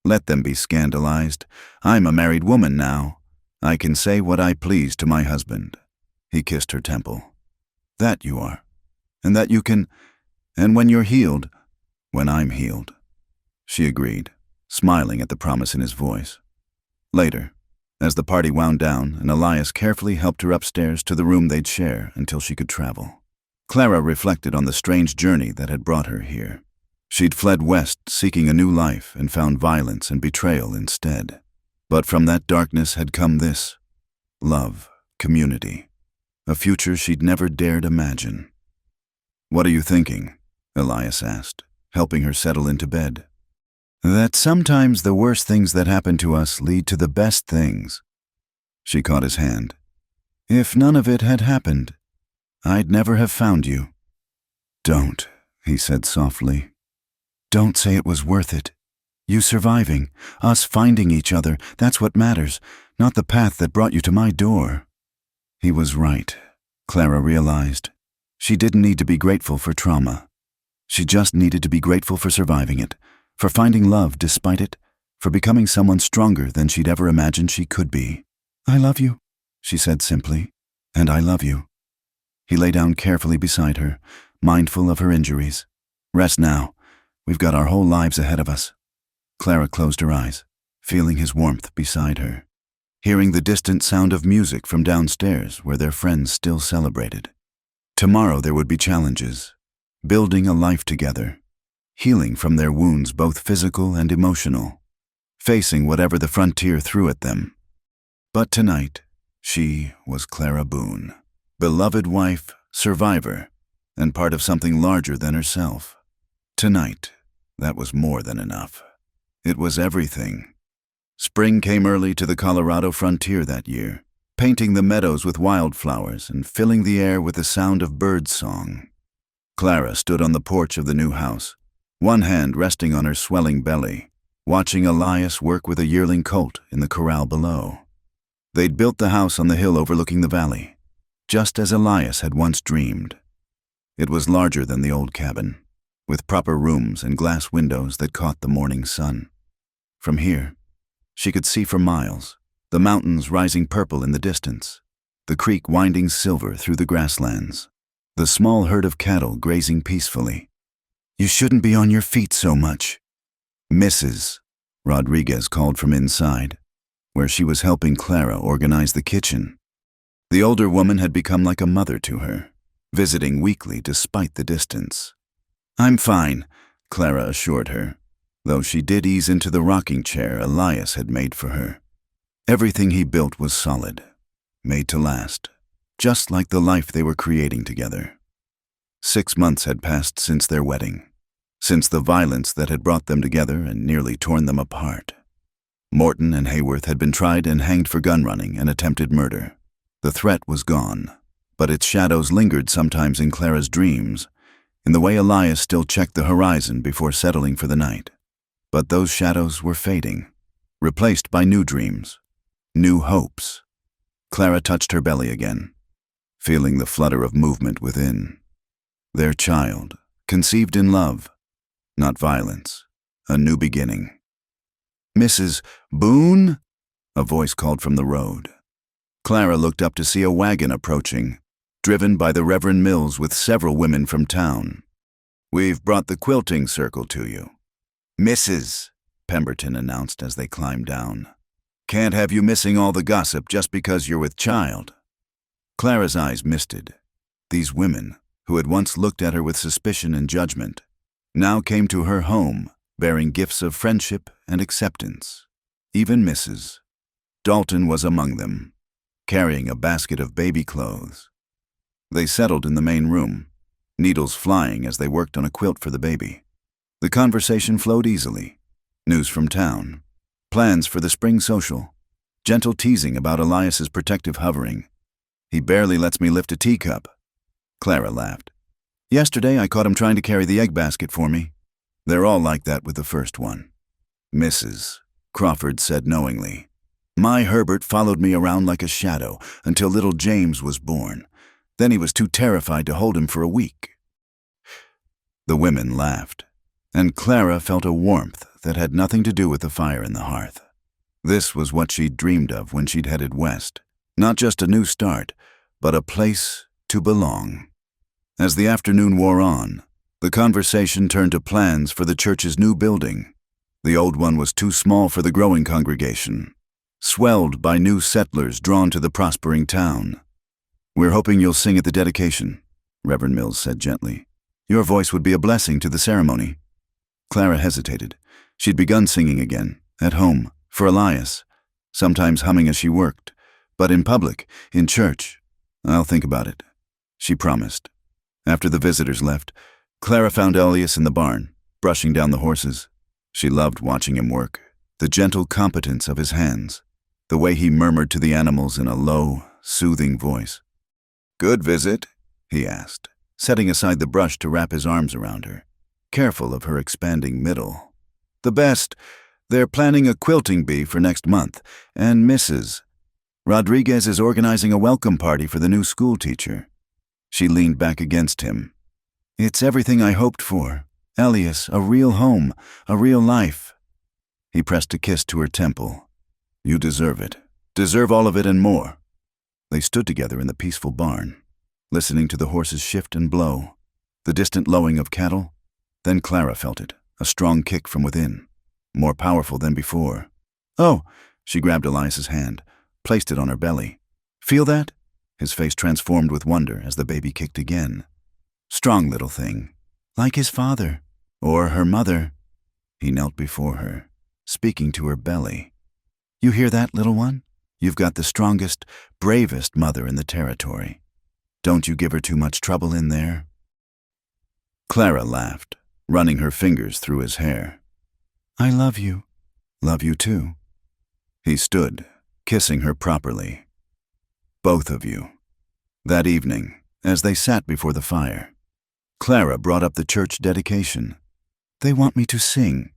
[SPEAKER 1] "Let them be scandalized. I'm a married woman now. I can say what I please to my husband." He kissed her temple. "That you are. And that you can. And when you're healed, when I'm healed." She agreed, smiling at the promise in his voice. Later, as the party wound down and Elias carefully helped her upstairs to the room they'd share until she could travel, Clara reflected on the strange journey that had brought her here. She'd fled west seeking a new life and found violence and betrayal instead. But from that darkness had come this: love, community, a future she'd never dared imagine. "What are you thinking?" Elias asked, helping her settle into bed. "That sometimes the worst things that happen to us lead to the best things." She caught his hand. "If none of it had happened, I'd never have found you." "Don't," he said softly. "Don't say it was worth it. You surviving, us finding each other, that's what matters, not the path that brought you to my door." He was right, Clara realized. She didn't need to be grateful for trauma. She just needed to be grateful for surviving it, for finding love despite it, for becoming someone stronger than she'd ever imagined she could be. "I love you," she said simply, "and I love you." He lay down carefully beside her, mindful of her injuries. "Rest now. We've got our whole lives ahead of us." Clara closed her eyes, feeling his warmth beside her, hearing the distant sound of music from downstairs where their friends still celebrated. Tomorrow there would be challenges, building a life together, healing from their wounds both physical and emotional, facing whatever the frontier threw at them. But tonight, she was Clara Boone, beloved wife, survivor, and part of something larger than herself. Tonight, that was more than enough. It was everything. Spring came early to the Colorado frontier that year, painting the meadows with wildflowers and filling the air with the sound of bird song. Clara stood on the porch of the new house, one hand resting on her swelling belly, watching Elias work with a yearling colt in the corral below. They'd built the house on the hill overlooking the valley, just as Elias had once dreamed. It was larger than the old cabin, with proper rooms and glass windows that caught the morning sun. From here, she could see for miles, the mountains rising purple in the distance, the creek winding silver through the grasslands, the small herd of cattle grazing peacefully. "You shouldn't be on your feet so much." "Mrs." Rodriguez called from inside, where she was helping Clara organize the kitchen. The older woman had become like a mother to her, visiting weekly despite the distance. "I'm fine," Clara assured her, though she did ease into the rocking chair Elias had made for her. Everything he built was solid, made to last, just like the life they were creating together. 6 months had passed since their wedding, since the violence that had brought them together and nearly torn them apart. Morton and Hayworth had been tried and hanged for gun running and attempted murder. The threat was gone, but its shadows lingered sometimes in Clara's dreams, in the way Elias still checked the horizon before settling for the night. But those shadows were fading, replaced by new dreams, new hopes. Clara touched her belly again, feeling the flutter of movement within. Their child, conceived in love, not violence, a new beginning. "Mrs. Boone?" a voice called from the road. Clara looked up to see a wagon approaching, driven by the Reverend Mills with several women from town. "We've brought the quilting circle to you." "Mrs." Pemberton announced as they climbed down. "Can't have you missing all the gossip just because you're with child." Clara's eyes misted. These women, who had once looked at her with suspicion and judgment, now came to her home, bearing gifts of friendship and acceptance. Even Mrs. Dalton was among them, carrying a basket of baby clothes. They settled in the main room, needles flying as they worked on a quilt for the baby. The conversation flowed easily. News from town, plans for the spring social, gentle teasing about Elias's protective hovering. "He barely lets me lift a teacup." Clara laughed. Yesterday I caught him trying to carry the egg basket for me. They're all like that with the first one. Mrs. Crawford said knowingly. My Herbert followed me around like a shadow until little James was born. Then he was too terrified to hold him for a week. The women laughed, and Clara felt a warmth that had nothing to do with the fire in the hearth. This was what she'd dreamed of when she'd headed west. Not just a new start, but a place to belong. As the afternoon wore on, the conversation turned to plans for the church's new building. The old one was too small for the growing congregation, swelled by new settlers drawn to the prospering town. We're hoping you'll sing at the dedication, Reverend Mills said gently. Your voice would be a blessing to the ceremony. Clara hesitated. She'd begun singing again, at home, for Elias, sometimes humming as she worked, but in public, in church. I'll think about it, she promised. After the visitors left, Clara found Elias in the barn, brushing down the horses. She loved watching him work, the gentle competence of his hands, the way he murmured to the animals in a low, soothing voice. Good visit, he asked, setting aside the brush to wrap his arms around her, careful of her expanding middle. The best. They're planning a quilting bee for next month, and Mrs. Rodriguez is organizing a welcome party for the new school teacher. She leaned back against him. It's everything I hoped for. Elias, a real home, a real life. He pressed a kiss to her temple. You deserve it. Deserve all of it and more. They stood together in the peaceful barn, listening to the horses shift and blow, the distant lowing of cattle. Then Clara felt it, a strong kick from within, more powerful than before. Oh, she grabbed Elias's hand, placed it on her belly. Feel that? His face transformed with wonder as the baby kicked again. Strong little thing, like his father, or her mother. He knelt before her, speaking to her belly. You hear that, little one? You've got the strongest, bravest mother in the territory. Don't you give her too much trouble in there? Clara laughed, running her fingers through his hair. I love you. Love you too. He stood, kissing her properly. Both of you. That evening, as they sat before the fire, Clara brought up the church dedication. They want me to sing.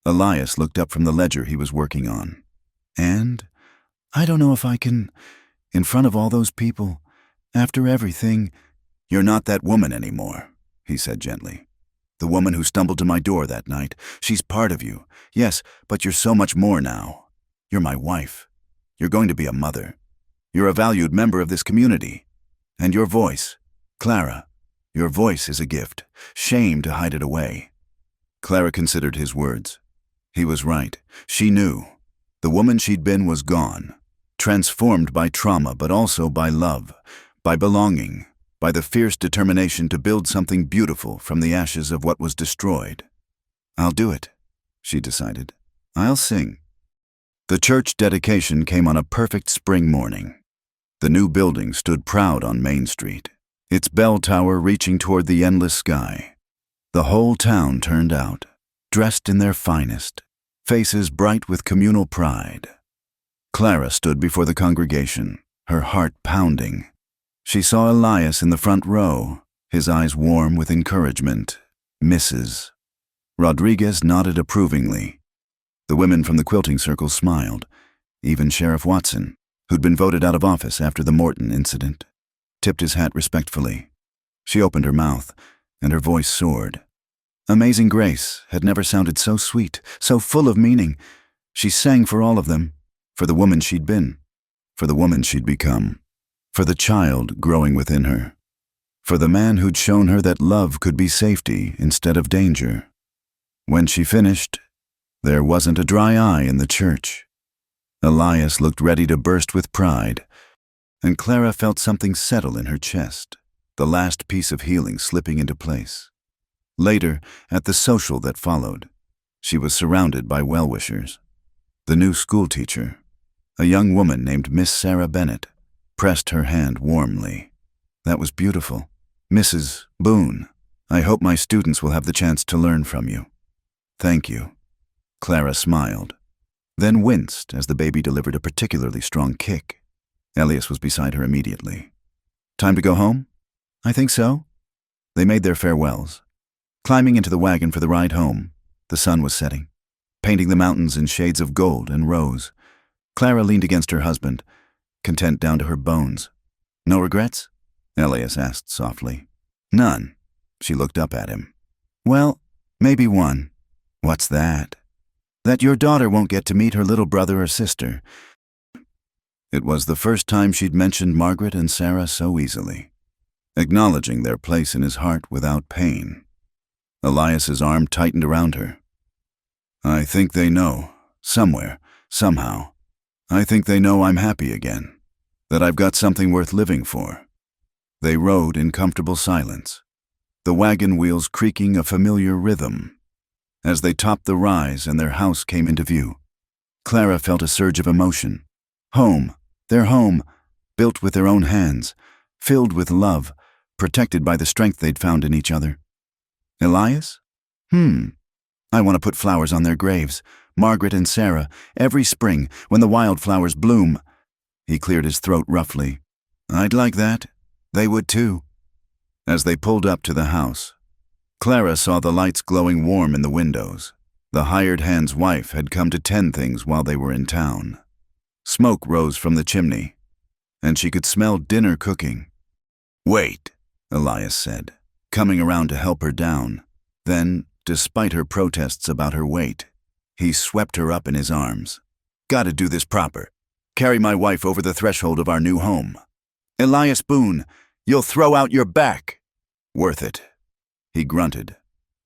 [SPEAKER 1] Elias looked up from the ledger he was working on. And I don't know if I can, in front of all those people, after everything. You're not that woman anymore, he said gently. The woman who stumbled to my door that night. She's part of you. Yes, but you're so much more now. You're my wife. You're going to be a mother. You're a valued member of this community. And your voice, Clara, your voice is a gift. Shame to hide it away. Clara considered his words. He was right. She knew. The woman she'd been was gone, transformed by trauma, but also by love, by belonging, by the fierce determination to build something beautiful from the ashes of what was destroyed. I'll do it, she decided. I'll sing. The church dedication came on a perfect spring morning. The new building stood proud on Main Street, its bell tower reaching toward the endless sky. The whole town turned out, dressed in their finest, faces bright with communal pride. Clara stood before the congregation, her heart pounding. She saw Elias in the front row, his eyes warm with encouragement. Mrs. Rodriguez nodded approvingly. The women from the quilting circle smiled. Even Sheriff Watson, who'd been voted out of office after the Morton incident, tipped his hat respectfully. She opened her mouth, and her voice soared. Amazing Grace had never sounded so sweet, so full of meaning. She sang for all of them, for the woman she'd been, for the woman she'd become, for the child growing within her, for the man who'd shown her that love could be safety instead of danger. When she finished, there wasn't a dry eye in the church. Elias looked ready to burst with pride, and Clara felt something settle in her chest, the last piece of healing slipping into place. Later, at the social that followed, she was surrounded by well-wishers. The new schoolteacher, a young woman named Miss Sarah Bennett, pressed her hand warmly. That was beautiful. Mrs. Boone, I hope my students will have the chance to learn from you. Thank you. Clara smiled, then winced as the baby delivered a particularly strong kick. Elias was beside her immediately. Time to go home? I think so. They made their farewells. Climbing into the wagon for the ride home, the sun was setting, painting the mountains in shades of gold and rose. Clara leaned against her husband, content down to her bones. "No regrets?" Elias asked softly. "None." She looked up at him. "Well, maybe one." "What's that?" "That your daughter won't get to meet her little brother or sister." It was the first time she'd mentioned Margaret and Sarah so easily, acknowledging their place in his heart without pain. Elias's arm tightened around her. "I think they know, somewhere, somehow. I think they know I'm happy again, that I've got something worth living for." They rode in comfortable silence, the wagon wheels creaking a familiar rhythm. As they topped the rise and their house came into view, Clara felt a surge of emotion. Home, their home, built with their own hands, filled with love, protected by the strength they'd found in each other. Elias? I want to put flowers on their graves, Margaret and Sarah, every spring when the wildflowers bloom. He cleared his throat roughly. "I'd like that. They would too." As they pulled up to the house, Clara saw the lights glowing warm in the windows. The hired hand's wife had come to tend things while they were in town. Smoke rose from the chimney, and she could smell dinner cooking. "Wait," Elias said, coming around to help her down. Then, despite her protests about her weight, he swept her up in his arms. "Gotta do this proper. Carry my wife over the threshold of our new home. Elias Boone, you'll throw out your back." "Worth it." He grunted,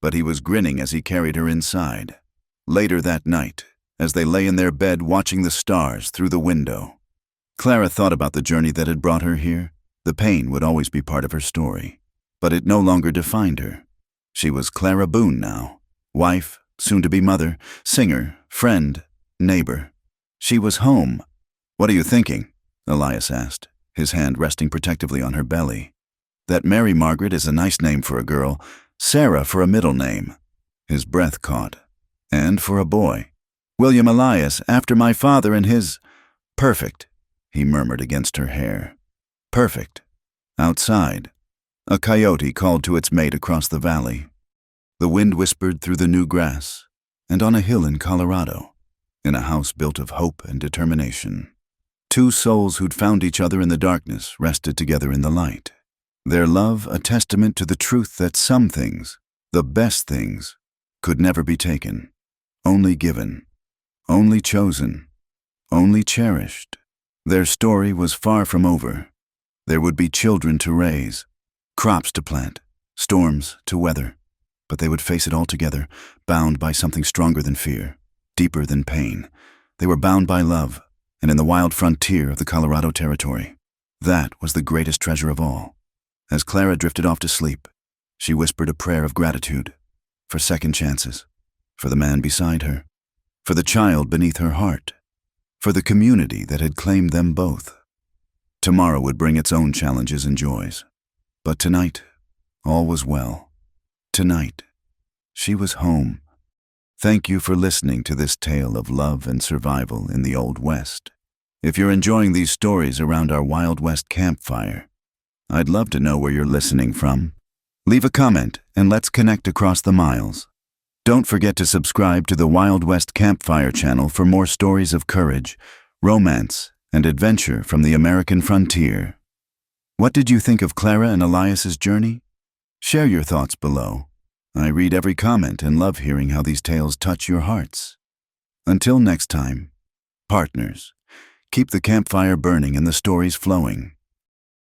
[SPEAKER 1] but he was grinning as he carried her inside. Later that night, as they lay in their bed watching the stars through the window, Clara thought about the journey that had brought her here. The pain would always be part of her story, but it no longer defined her. She was Clara Boone now, wife, soon-to-be mother, singer, friend, neighbor. She was home. "What are you thinking?" Elias asked, his hand resting protectively on her belly. "That Mary Margaret is a nice name for a girl, Sarah for a middle name." His breath caught. "And for a boy. William Elias, after my father and his—" "Perfect," he murmured against her hair. "Perfect." Outside, a coyote called to its mate across the valley. The wind whispered through the new grass, and on a hill in Colorado, in a house built of hope and determination, two souls who'd found each other in the darkness rested together in the light. Their love a testament to the truth that some things, the best things, could never be taken, only given, only chosen, only cherished. Their story was far from over. There would be children to raise, crops to plant, storms to weather, but they would face it all together, bound by something stronger than fear, deeper than pain. They were bound by love, and in the wild frontier of the Colorado Territory. That was the greatest treasure of all. As Clara drifted off to sleep, she whispered a prayer of gratitude, for second chances, for the man beside her, for the child beneath her heart, for the community that had claimed them both. Tomorrow would bring its own challenges and joys, but tonight, all was well. Tonight, she was home. Thank you for listening to this tale of love and survival in the Old West. If you're enjoying these stories around our Wild West campfire, I'd love to know where you're listening from. Leave a comment and let's connect across the miles. Don't forget to subscribe to the Wild West Campfire channel for more stories of courage, romance, and adventure from the American frontier. What did you think of Clara and Elias's journey? Share your thoughts below. I read every comment and love hearing how these tales touch your hearts. Until next time, partners, keep the campfire burning and the stories flowing.